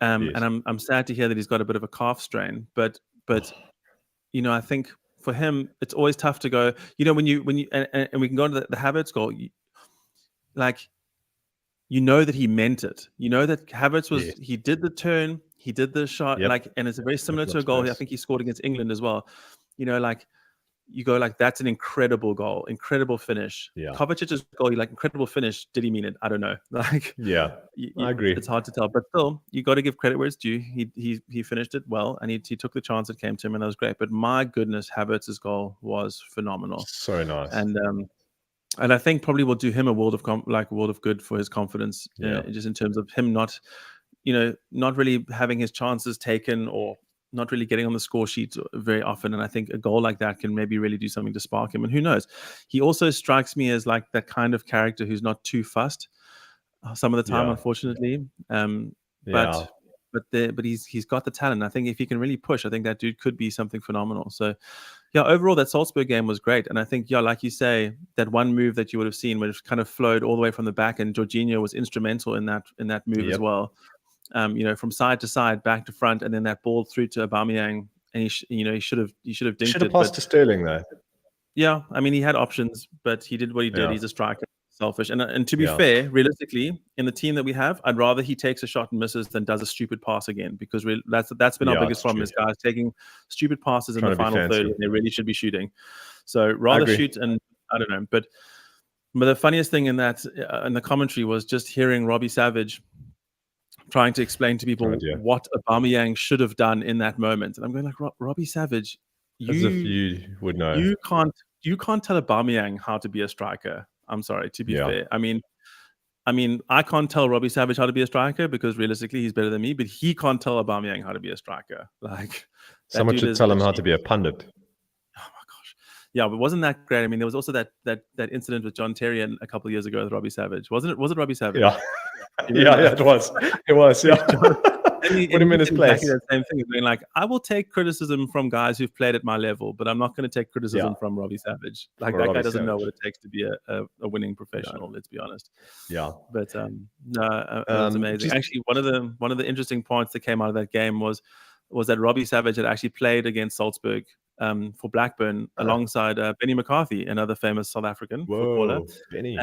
And I'm sad to hear that he's got a bit of a calf strain. But I think for him, it's always tough to go. When you and we can go into the Havertz goal. That he meant it. That Havertz he did the turn. He did the shot, and it's very similar to a goal I think he scored against England as well. Like, you go like, that's an incredible goal, incredible finish. Kovacic's goal, you like, incredible finish. Did he mean it? I don't know. Like, I agree. It's hard to tell, but still, you got to give credit where it's due. He finished it well, and he took the chance that came to him, and that was great. But my goodness, Havertz's goal was phenomenal. So nice. And I think probably will do him a world of good for his confidence, just in terms of him not really having his chances taken, or not really getting on the score sheet very often. And I think a goal like that can maybe really do something to spark him. And who knows? He also strikes me as like that kind of character who's not too fussed some of the time, unfortunately. But he's got the talent. I think if he can really push, I think that dude could be something phenomenal. So, overall that Salzburg game was great. And I think, like you say, that one move that you would have seen which kind of flowed all the way from the back, and Jorginho was instrumental in that move as well. From side to side, back to front, and then that ball through to Aubameyang, and he should have dinked it. Should have passed to Sterling though. Yeah, I mean, he had options, but he did what he did. He's a striker, selfish. And to be fair, realistically, in the team that we have, I'd rather he takes a shot and misses than does a stupid pass again, because that's been our biggest problem, is guys taking stupid passes in the final third when they really should be shooting. So rather shoot, and I don't know. But the funniest thing in the commentary was just hearing Robbie Savage trying to explain to people what Aubameyang should have done in that moment. And I'm going like, Robbie Savage, as if you would know. You can't tell Aubameyang how to be a striker. I'm sorry, to be fair. I mean, I can't tell Robbie Savage how to be a striker, because realistically he's better than me, but he can't tell Aubameyang how to be a striker. Like, someone should tell him how to be a pundit. Oh my gosh. Yeah, but wasn't that great? I mean, there was also that incident with John Terry a couple of years ago with Robbie Savage. Was it Robbie Savage? Yeah. It was. It was, yeah. Put him in his place. Exactly the same thing, being like, I will take criticism from guys who've played at my level, but I'm not going to take criticism from Robbie Savage. Like, that guy doesn't know what it takes to be a winning professional. Let's be honest. Yeah. But it was amazing. Actually, one of the interesting points that came out of that game was that Robbie Savage had actually played against Salzburg for Blackburn alongside Benny McCarthy, another famous South African footballer. Benny.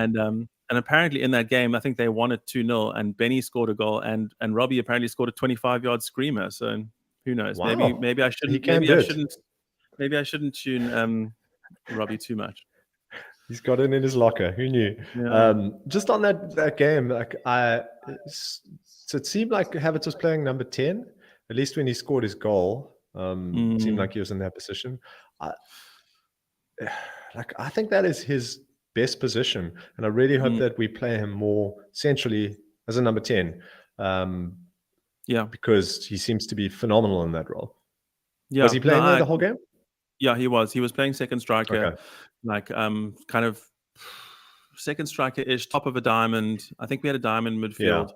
And apparently in that game, I think they won it 2-0, and Benny scored a goal, and Robbie apparently scored a 25-yard screamer. So who knows? Wow. Maybe I shouldn't. Maybe I shouldn't tune Robbie too much. He's got it in his locker. Who knew? Yeah. Just on that game, like so it seemed like Havertz was playing number 10. At least when he scored his goal, it seemed like he was in that position. I think that is his best position, and I really hope that we play him more centrally as a number 10. Because he seems to be phenomenal in that role. Yeah, was he playing there the whole game? Yeah, he was. He was playing second striker, kind of second striker-ish, top of a diamond. I think we had a diamond midfield,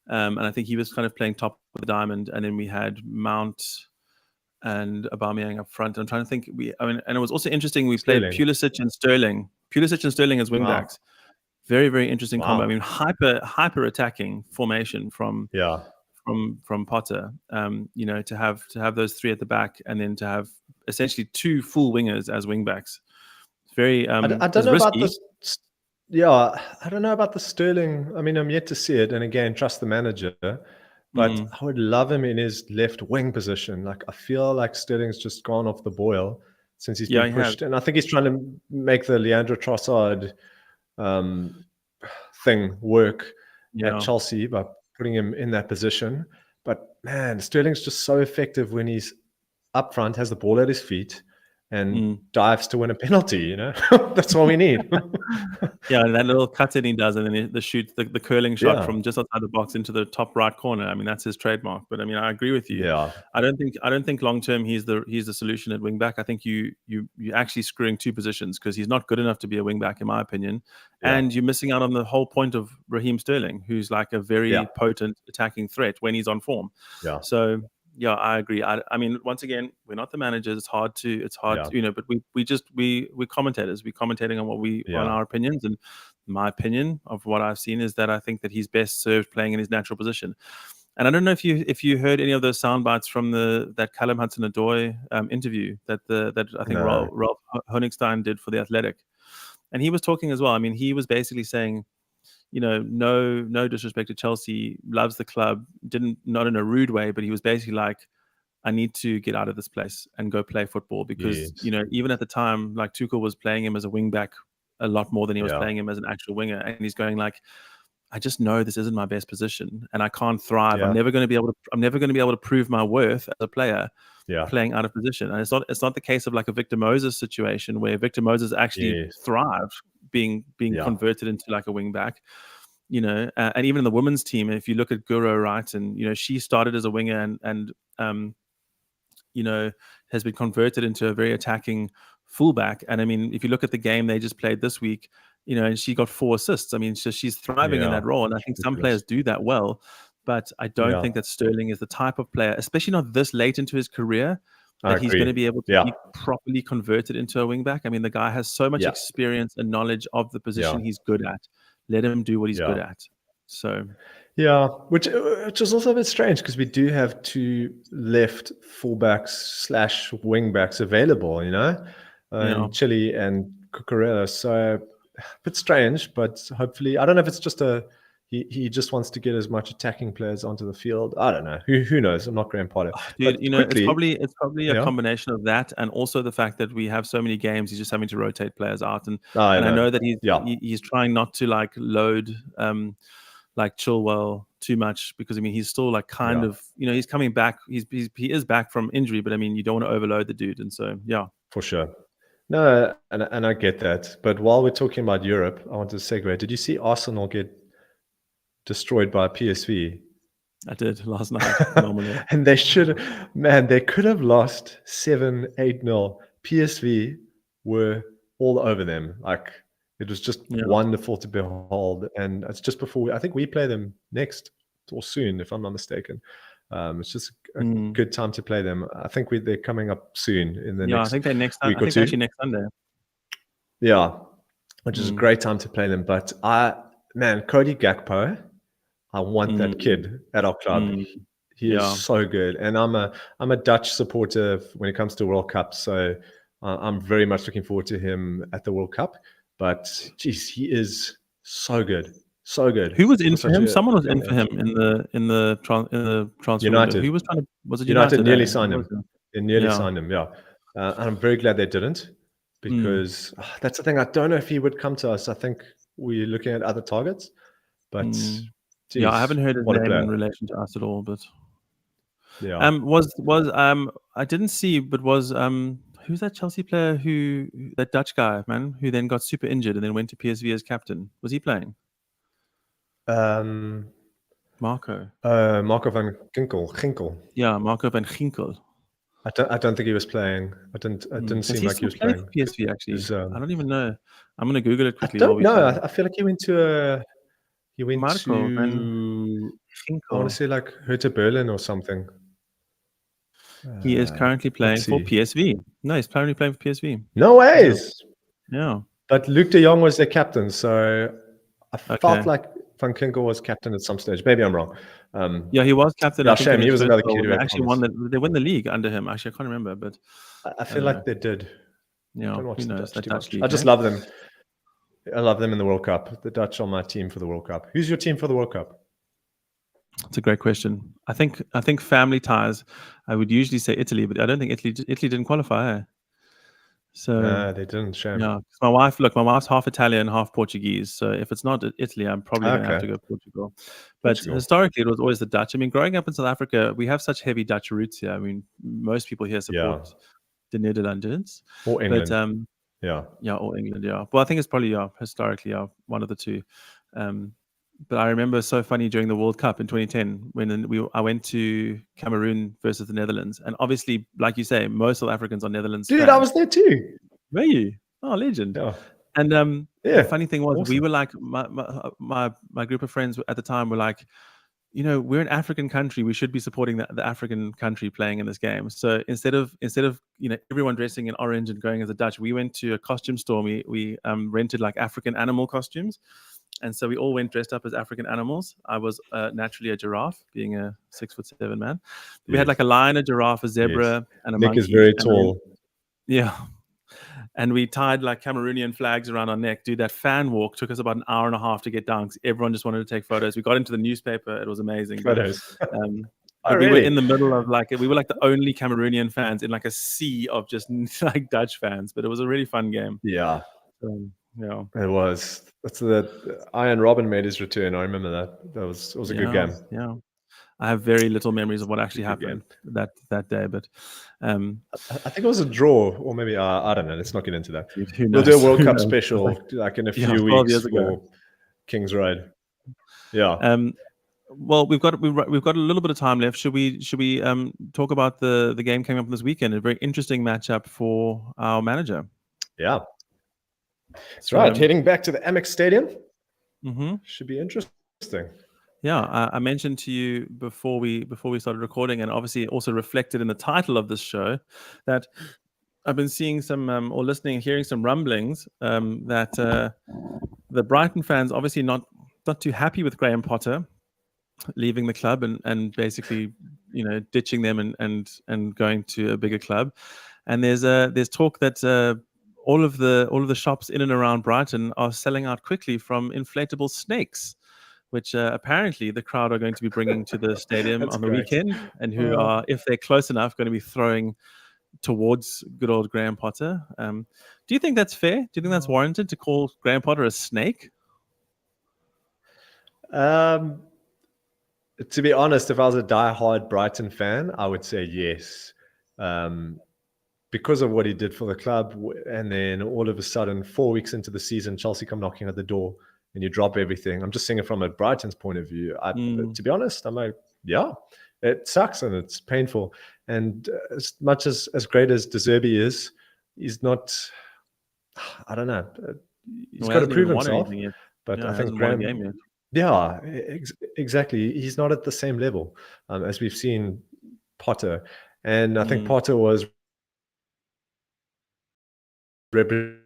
and I think he was kind of playing top of the diamond, and then we had Mount and Aubameyang up front. I'm trying to think. And it was also interesting. We played Pulisic and Sterling. Pulisic and Sterling as wing backs. Very, very interesting combo. I mean, hyper attacking formation from Potter. To have those three at the back, and then to have essentially two full wingers as wing backs. Very. I don't know about this. Yeah, I don't know about the Sterling. I mean, I'm yet to see it, and again, trust the manager. But I would love him in his left wing position. Like, I feel like Sterling's just gone off the boil since he's been pushed. And I think he's trying to make the Leandro Trossard thing work at Chelsea by putting him in that position. But, man, Sterling's just so effective when he's up front, has the ball at his feet, and dives to win a penalty, That's all we need. And that little cut in he does, and then the curling shot from just outside the box into the top right corner. I mean, that's his trademark. But I mean, I agree with you. Yeah. I don't think long term he's the solution at wing back. I think you're actually screwing two positions, because he's not good enough to be a wing back, in my opinion. Yeah. And you're missing out on the whole point of Raheem Sterling, who's like a very potent attacking threat when he's on form. Yeah. So yeah, I agree. I mean, once again, we're not the managers. It's hard to, but we're commentators. We're commentating on on our opinions. And my opinion of what I've seen is that I think that he's best served playing in his natural position. And I don't know if you heard any of those sound bites from that Callum Hudson-Odoi interview that I think Ralph Honigstein did for The Athletic. And he was talking as well. I mean, he was basically saying, no disrespect to Chelsea, loves the club, not in a rude way, but he was basically like, I need to get out of this place and go play football, because, even at the time, like, Tuchel was playing him as a wing back a lot more than he was playing him as an actual winger. And he's going like, I just know this isn't my best position and I can't thrive. I'm never going to be able to prove my worth as a player playing out of position. And it's not the case of like a Victor Moses situation where Victor Moses actually thrived being converted into like a wing back, and even in the women's team, if you look at Guro, right, and she started as a winger and has been converted into a very attacking fullback. And I mean, if you look at the game they just played this week, and she got 4 assists. I mean, so she's thriving in that role, and I think some players do that well, but I don't think that Sterling is the type of player, especially not this late into his career, that he's going to be able to Yeah. be properly converted into a wing back. I mean, the guy has so much experience and knowledge of the position he's good at. Let him do what he's good at. So, yeah, which is also a bit strange because we do have 2 left fullbacks / wing backs available, in Chile and Cucurella. So a bit strange, but hopefully, I don't know if it's just he just wants to get as much attacking players onto the field. I don't know. Who knows? I'm not Graham Potter. Dude, but quickly, it's probably a combination of that and also the fact that we have so many games. He's just having to rotate players out, and I know that he's trying not to like load like Chilwell too much because I mean he's still like kind of he's coming back. He is back from injury, but I mean you don't want to overload the dude, and so for sure. No, and I get that. But while we're talking about Europe, I want to segue. Did you see Arsenal get destroyed by PSV? I did last night. Normally. And they could have lost 7-8-0. PSV were all over them. Like it was just wonderful to behold. And it's just before I think we play them next or soon, if I'm not mistaken. It's just a good time to play them. I think they're coming up soon in the next I think they're next week or two. Actually next Sunday. Yeah, which is a great time to play them. But Cody Gakpo, I want that kid at our club. He is so good. And I'm a Dutch supporter when it comes to World Cup. So I'm very much looking forward to him at the World Cup. But geez, he is so good. So good. Who was in for him? Someone was in for him in the transfer United. window. Who was was it United? Nearly signed him. They nearly signed him. Yeah, and I'm very glad they didn't because that's the thing. I don't know if he would come to us. I think we're looking at other targets, but geez, I haven't heard his name in relation to us at all. But I didn't see, but was who's that Chelsea player that Dutch guy who then got super injured and then went to PSV as captain? Was he playing? Marco van Ginkel. Yeah, Marco van Ginkel. I don't think he was playing. I didn't seem like he was playing. PSV actually. I don't even know. I'm gonna Google it quickly. I don't know. I feel like he went to Marco van Ginkel. I want to say like Hertha Berlin or something. He is currently playing for PSV. No, he's currently playing for PSV. No ways. Yeah. But Luc de Jong was their captain, so I felt like Van Ginkel was captain at some stage. Maybe I'm wrong. He was captain. Yeah, shame. He was another kid who actually won. They won the league under him. Actually, I can't remember, but I feel like they did. Yeah, who knows? Too much. I just love them. I love them in the World Cup. The Dutch are my team for the World Cup. Who's your team for the World Cup? It's a great question. I think family ties. I would usually say Italy, but I don't think Italy didn't qualify. So they didn't. Shame. Yeah, my wife's half Italian, half Portuguese. So if it's not Italy, I'm probably going to have to go Portugal. But historically, it was always the Dutch. I mean, growing up in South Africa, we have such heavy Dutch roots here. I mean, most people here support the Netherlands or England. But, or England. Yeah. Well, I think it's probably historically one of the two. But I remember so funny during the World Cup in 2010 when I went to Cameroon versus the Netherlands, and obviously, like you say, most South Africans are Netherlands. Dude, I was there too. Were you? Oh, legend. Yeah. And the funny thing was, we were like my group of friends at the time were like, we're an African country. We should be supporting the African country playing in this game. So instead of everyone dressing in orange and going as a Dutch, we went to a costume store. We rented like African animal costumes. And so we all went dressed up as African animals. I was naturally a giraffe, being a 6'7" man. We had like a lion, a giraffe, a zebra, and a monkey. Nick is very tall. And we tied like Cameroonian flags around our neck. Dude, that fan walk took us about an hour and a half to get down because everyone just wanted to take photos. We got into the newspaper. It was amazing. Photos. We were in the middle of we were like the only Cameroonian fans in like a sea of just like Dutch fans. But it was a really fun game. Yeah. Yeah, it was. That's that. Iron Robin made his return. I remember that. It was a good game. Yeah, I have very little memories of what actually happened that day, but I think it was a draw, or maybe I don't know. Let's not get into that. We'll do a World Cup special like in a few weeks for King's Road. Yeah. Well, we've got a little bit of time left. Should we talk about the game coming up this weekend? A very interesting matchup for our manager. Yeah. That's right. Heading back to the Amex Stadium. Mm-hmm. Should be interesting. Yeah, I mentioned to you before we started recording, and obviously also reflected in the title of this show, that I've been seeing some or listening, hearing some rumblings that the Brighton fans obviously not too happy with Graham Potter leaving the club and basically ditching them and going to a bigger club. And there's talk that all of the shops in and around Brighton are selling out quickly from inflatable snakes, which apparently the crowd are going to be bringing to the stadium on the weekend, and who are, if they're close enough, going to be throwing towards good old Graham Potter. Do you think that's fair? Do you think that's warranted to call Graham Potter a snake? To be honest, if I was a die-hard Brighton fan, I would say yes. Because of what he did for the club, and then all of a sudden, 4 weeks into the season, Chelsea come knocking at the door and you drop everything. I'm just seeing it from a Brighton's point of view. To be honest, I'm like, yeah, it sucks and it's painful. And as much as great as De Zerbi is, he's not, I don't know, he's got to prove himself. But I think Graham, yeah, exactly. He's not at the same level as we've seen Potter. And I think Potter was representative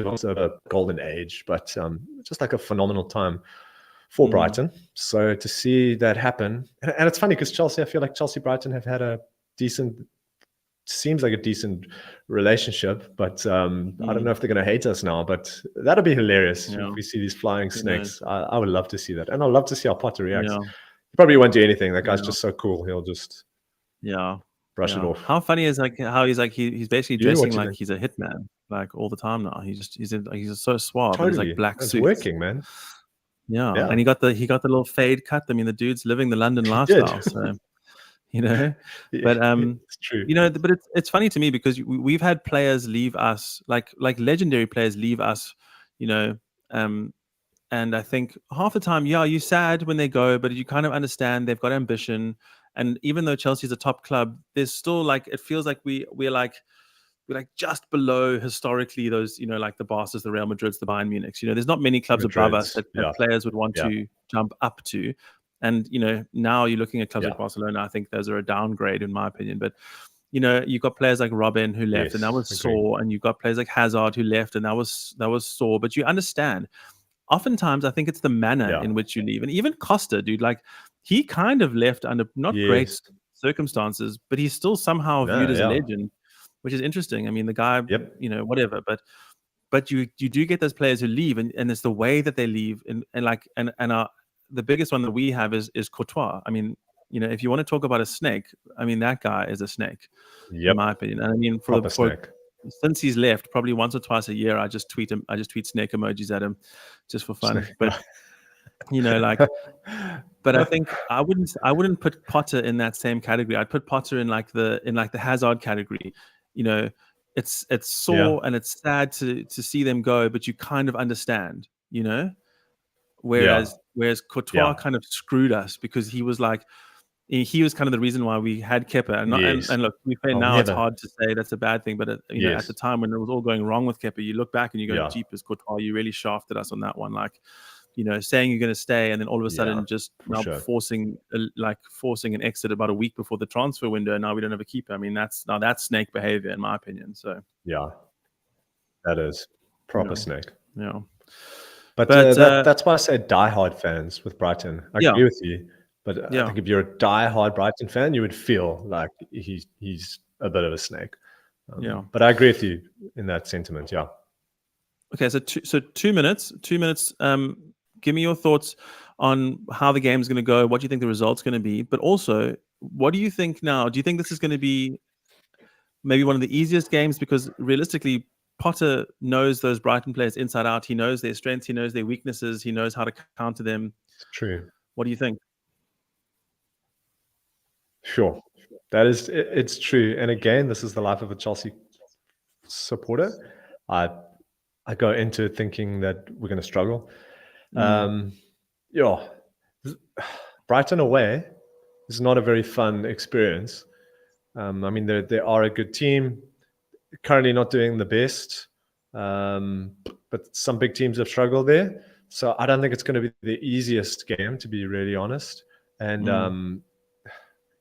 of a golden age, but just like a phenomenal time for Brighton. So to see that happen, and it's funny because Chelsea, I feel like Chelsea Brighton have had a decent, seems like a decent relationship, but I don't know if they're going to hate us now, but that'll be hilarious if we see these flying snakes. I would love to see that, and I'd love to see how Potter reacts. He probably won't do anything. That guy's just so cool. He'll just brush it off. How funny is how he's basically dressing like he's a hitman like all the time now. He's so suave. Totally. He's like black it's suits. Working, man. Yeah, and he got the little fade cut. I mean, the dude's living the London lifestyle. So, but it's true. But it's funny to me because we've had players leave us, like legendary players leave us, and I think half the time, you're sad when they go, but you kind of understand they've got ambition. And even though Chelsea is a top club, there's still it feels like we're like just below historically those, like the Barca's, the Real Madrids, the Bayern Munichs. There's not many clubs above us that players would want to jump up to. And, now you're looking at clubs like Barcelona. I think those are a downgrade in my opinion. But, you've got players like Robin who left and that was sore. And you've got players like Hazard who left and that was sore. But you understand, oftentimes I think it's the manner in which you leave. And even Costa, dude, he kind of left under not great circumstances, but he's still somehow viewed as a legend, which is interesting. I mean, the guy, whatever, but you do get those players who leave, and it's the way that they leave, and the biggest one that we have is Courtois. I mean, if you want to talk about a snake, I mean, that guy is a snake, in my opinion. And I mean, since he's left, probably once or twice a year, I just tweet snake emojis at him, just for fun. But but I think I wouldn't put Potter in that same category. I'd put Potter in the Hazard category. It's sore and it's sad to see them go, but you kind of understand, whereas Courtois kind of screwed us because he was kind of the reason why we had Kepa. And look, we say now it's hard to say that's a bad thing, but at the time when it was all going wrong with Kepa, you look back and you go, "Jeepers, Courtois, you really shafted us on that one." Saying you're going to stay and then all of a sudden forcing an exit about a week before the transfer window. And now we don't have a keeper. I mean, that's snake behavior in my opinion. So that is proper snake. Yeah. But that's why I say diehard fans with Brighton. I agree with you. But I think if you're a diehard Brighton fan, you would feel like he's a bit of a snake. But I agree with you in that sentiment. Yeah. Okay, so 2 minutes. 2 minutes. Give me your thoughts on how the game's going to go, what you think the result's going to be, but also, what do you think now? Do you think this is going to be maybe one of the easiest games? Because realistically, Potter knows those Brighton players inside out. He knows their strengths. He knows their weaknesses. He knows how to counter them. True. What do you think? Sure. It's true. And again, this is the life of a Chelsea supporter. I go into thinking that we're going to struggle. Brighton away is not a very fun experience. I mean, they are a good team, currently not doing the best, but some big teams have struggled there. So I don't think it's going to be the easiest game, to be really honest. And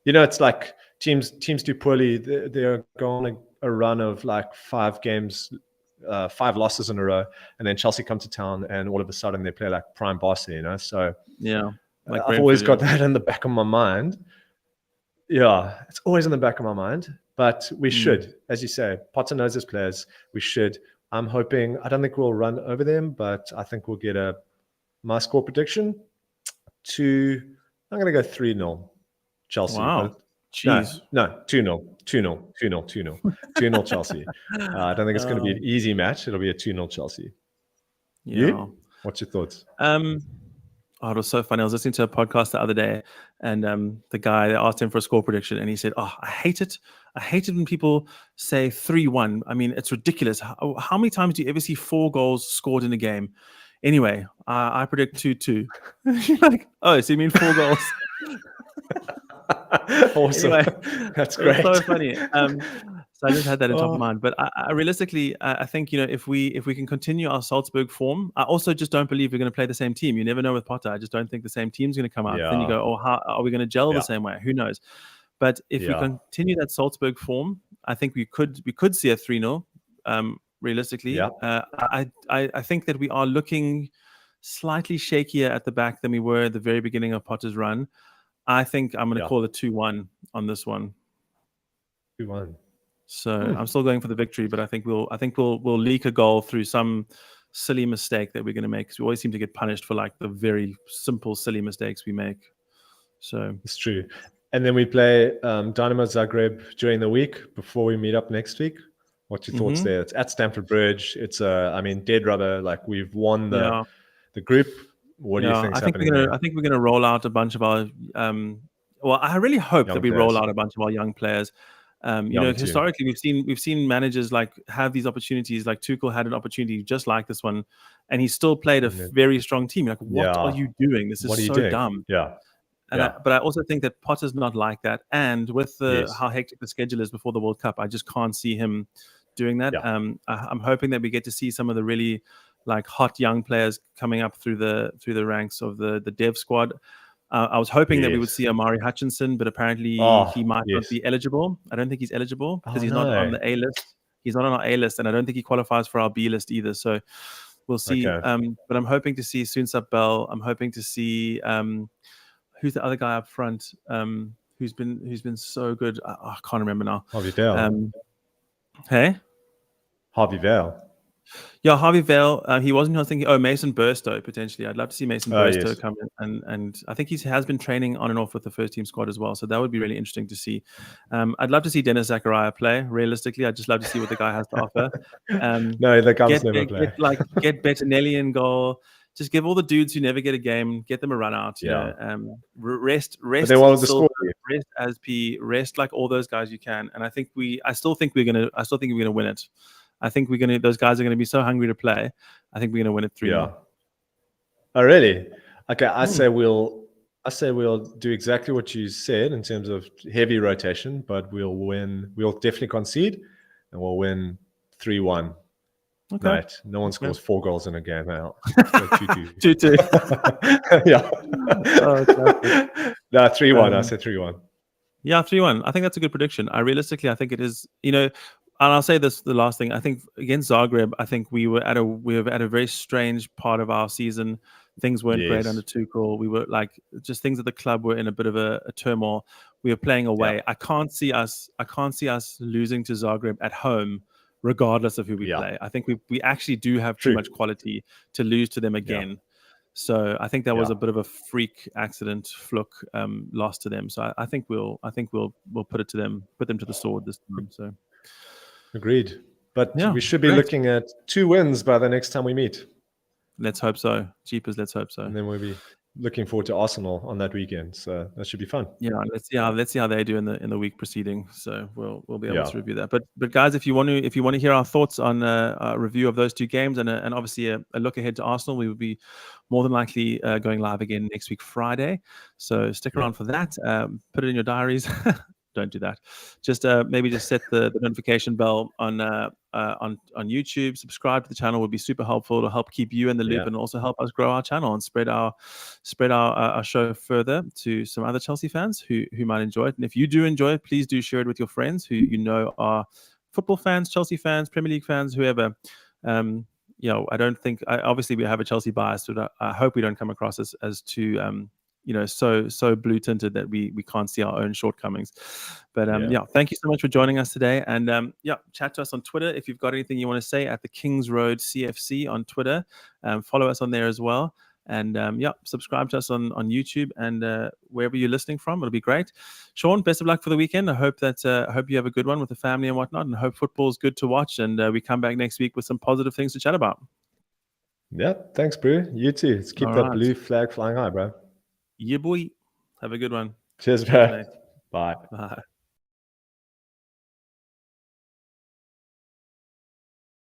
it's like teams do poorly. They're going a run of like 5 games, 5 losses in a row, and then Chelsea come to town, and all of a sudden they play like prime Barca, So like I've always got that in the back of my mind. Yeah, it's always in the back of my mind. But we should, as you say, Potter knows his players. We should. I'm hoping. I don't think we'll run over them, but I think we'll get my score prediction I'm going to go 3-0 Chelsea. Wow. But Jeez. No, 2-0. 2-0. 2-0. 2-0. 2-0 Chelsea. I don't think it's going to be an easy match. It'll be a 2-0 Chelsea. Yeah. You? What's your thoughts? It was so funny. I was listening to a podcast the other day, and the guy, they asked him for a score prediction, and he said, I hate it. I hate it when people say 3-1. I mean, it's ridiculous. How many times do you ever see 4 goals scored in a game? Anyway, I predict 2-2. You're like, so you mean 4 goals? Awesome. Anyway, that's great. It's so funny. So I just had that in top of mind. But I realistically, I think, if we can continue our Salzburg form, I also just don't believe we're going to play the same team. You never know with Potter. I just don't think the same team's going to come out. Then you go, how are we going to gel the same way? Who knows? But if we continue that Salzburg form, I think we could see a 3-0. Realistically, I think that we are looking slightly shakier at the back than we were at the very beginning of Potter's run. I think I'm going to call it 2-1 on this one. 2-1. So I'm still going for the victory, but I think we'll leak a goal through some silly mistake that we're going to make, because we always seem to get punished for like the very simple, silly mistakes we make. So it's true. And then we play Dynamo Zagreb during the week before we meet up next week. What's your thoughts there? It's at Stamford Bridge. It's dead rubber. Like, we've won the group. What do you think's happening there? I think we're going to roll out a bunch of our. I really hope that we roll out a bunch of our young players. Historically we've seen managers like have these opportunities. Like Tuchel had an opportunity just like this one, and he still played a very strong team. Like, what are you doing? This is so dumb. Yeah. But I also think that Potter's not like that. And with how hectic the schedule is before the World Cup, I just can't see him doing that. I'm hoping that we get to see some of the really like hot young players coming up through the ranks of the dev squad. I was hoping that we would see Amari Hutchinson, but apparently he might not be eligible. I don't think he's eligible because he's not on the A list. He's not on our A list, and I don't think he qualifies for our B list either. So we'll see. But I'm hoping to see Sunsap Bell. I'm hoping to see who's the other guy up front who's been so good. I can't remember now. Harvey Vale. Hey? Harvey Vale. Yeah, Harvey Vale. He wasn't. I was thinking, Mason Burstow potentially. I'd love to see Mason Burstow come in, and I think he has been training on and off with the first team squad as well. So that would be really interesting to see. I'd love to see Dennis Zakaria play. Realistically, I'd just love to see what the guy has to offer. No, the guys never play. Get Bettinelli in goal. Just give all the dudes who never get a game, get them a run out. Rest. Rest as P. Rest like all those guys you can. And I still think we're gonna win it. I think those guys are gonna be so hungry to play. I think we're gonna win it 3-0. Yeah. Oh, really? Okay, I say we'll do exactly what you said in terms of heavy rotation, but we'll win. We'll definitely concede, and we'll win 3-1. Okay. Right. No one scores 4 goals in a game now. 2-2. 2-2. Yeah. No, 3-1. I said 3-1. Yeah, 3-1. I think that's a good prediction. I think it is. And I'll say this, the last thing. I think against Zagreb, I think we were at a very strange part of our season. Things weren't great under Tuchel. We were like, just things at the club were in a bit of a turmoil. We were playing away. Yeah. I can't see us losing to Zagreb at home, regardless of who we play. I think we actually do have too much quality to lose to them again. Yeah. So I think that was a bit of a freak accident, fluke loss to them. So I think we'll put it to them, put them to the sword this time. So. Agreed. But we should be looking at 2 wins by the next time we meet. Let's hope so. Jeepers, let's hope so. And then we'll be looking forward to Arsenal on that weekend. So that should be fun. Yeah, let's see how they do in the week preceding. So we'll be able to review that. But guys, if you want to hear our thoughts on a review of those 2 games and obviously a look ahead to Arsenal, we will be more than likely going live again next week Friday. So stick around for that. Put it in your diaries. don't do that. Just maybe just set the notification bell on YouTube. Subscribe to the channel would be super helpful to help keep you in the loop and also help us grow our channel and spread our show further to some other Chelsea fans who might enjoy it. And if you do enjoy it, please do share it with your friends who you know are football fans, Chelsea fans, Premier League fans, whoever. I don't think obviously we have a Chelsea bias, but I hope we don't come across as too so blue tinted that we can't see our own shortcomings. But thank you so much for joining us today. And chat to us on Twitter if you've got anything you want to say at the Kings Road CFC on Twitter. Follow us on there as well. And subscribe to us on YouTube and wherever you're listening from. It'll be great. Shaun, best of luck for the weekend. I hope you have a good one with the family and whatnot, and hope football's good to watch. And we come back next week with some positive things to chat about. Yeah, thanks, bro. You too. Let's keep that blue flag flying high, bro. Yeah, boy. Have a good one. Cheers, bro. Bye. Bye.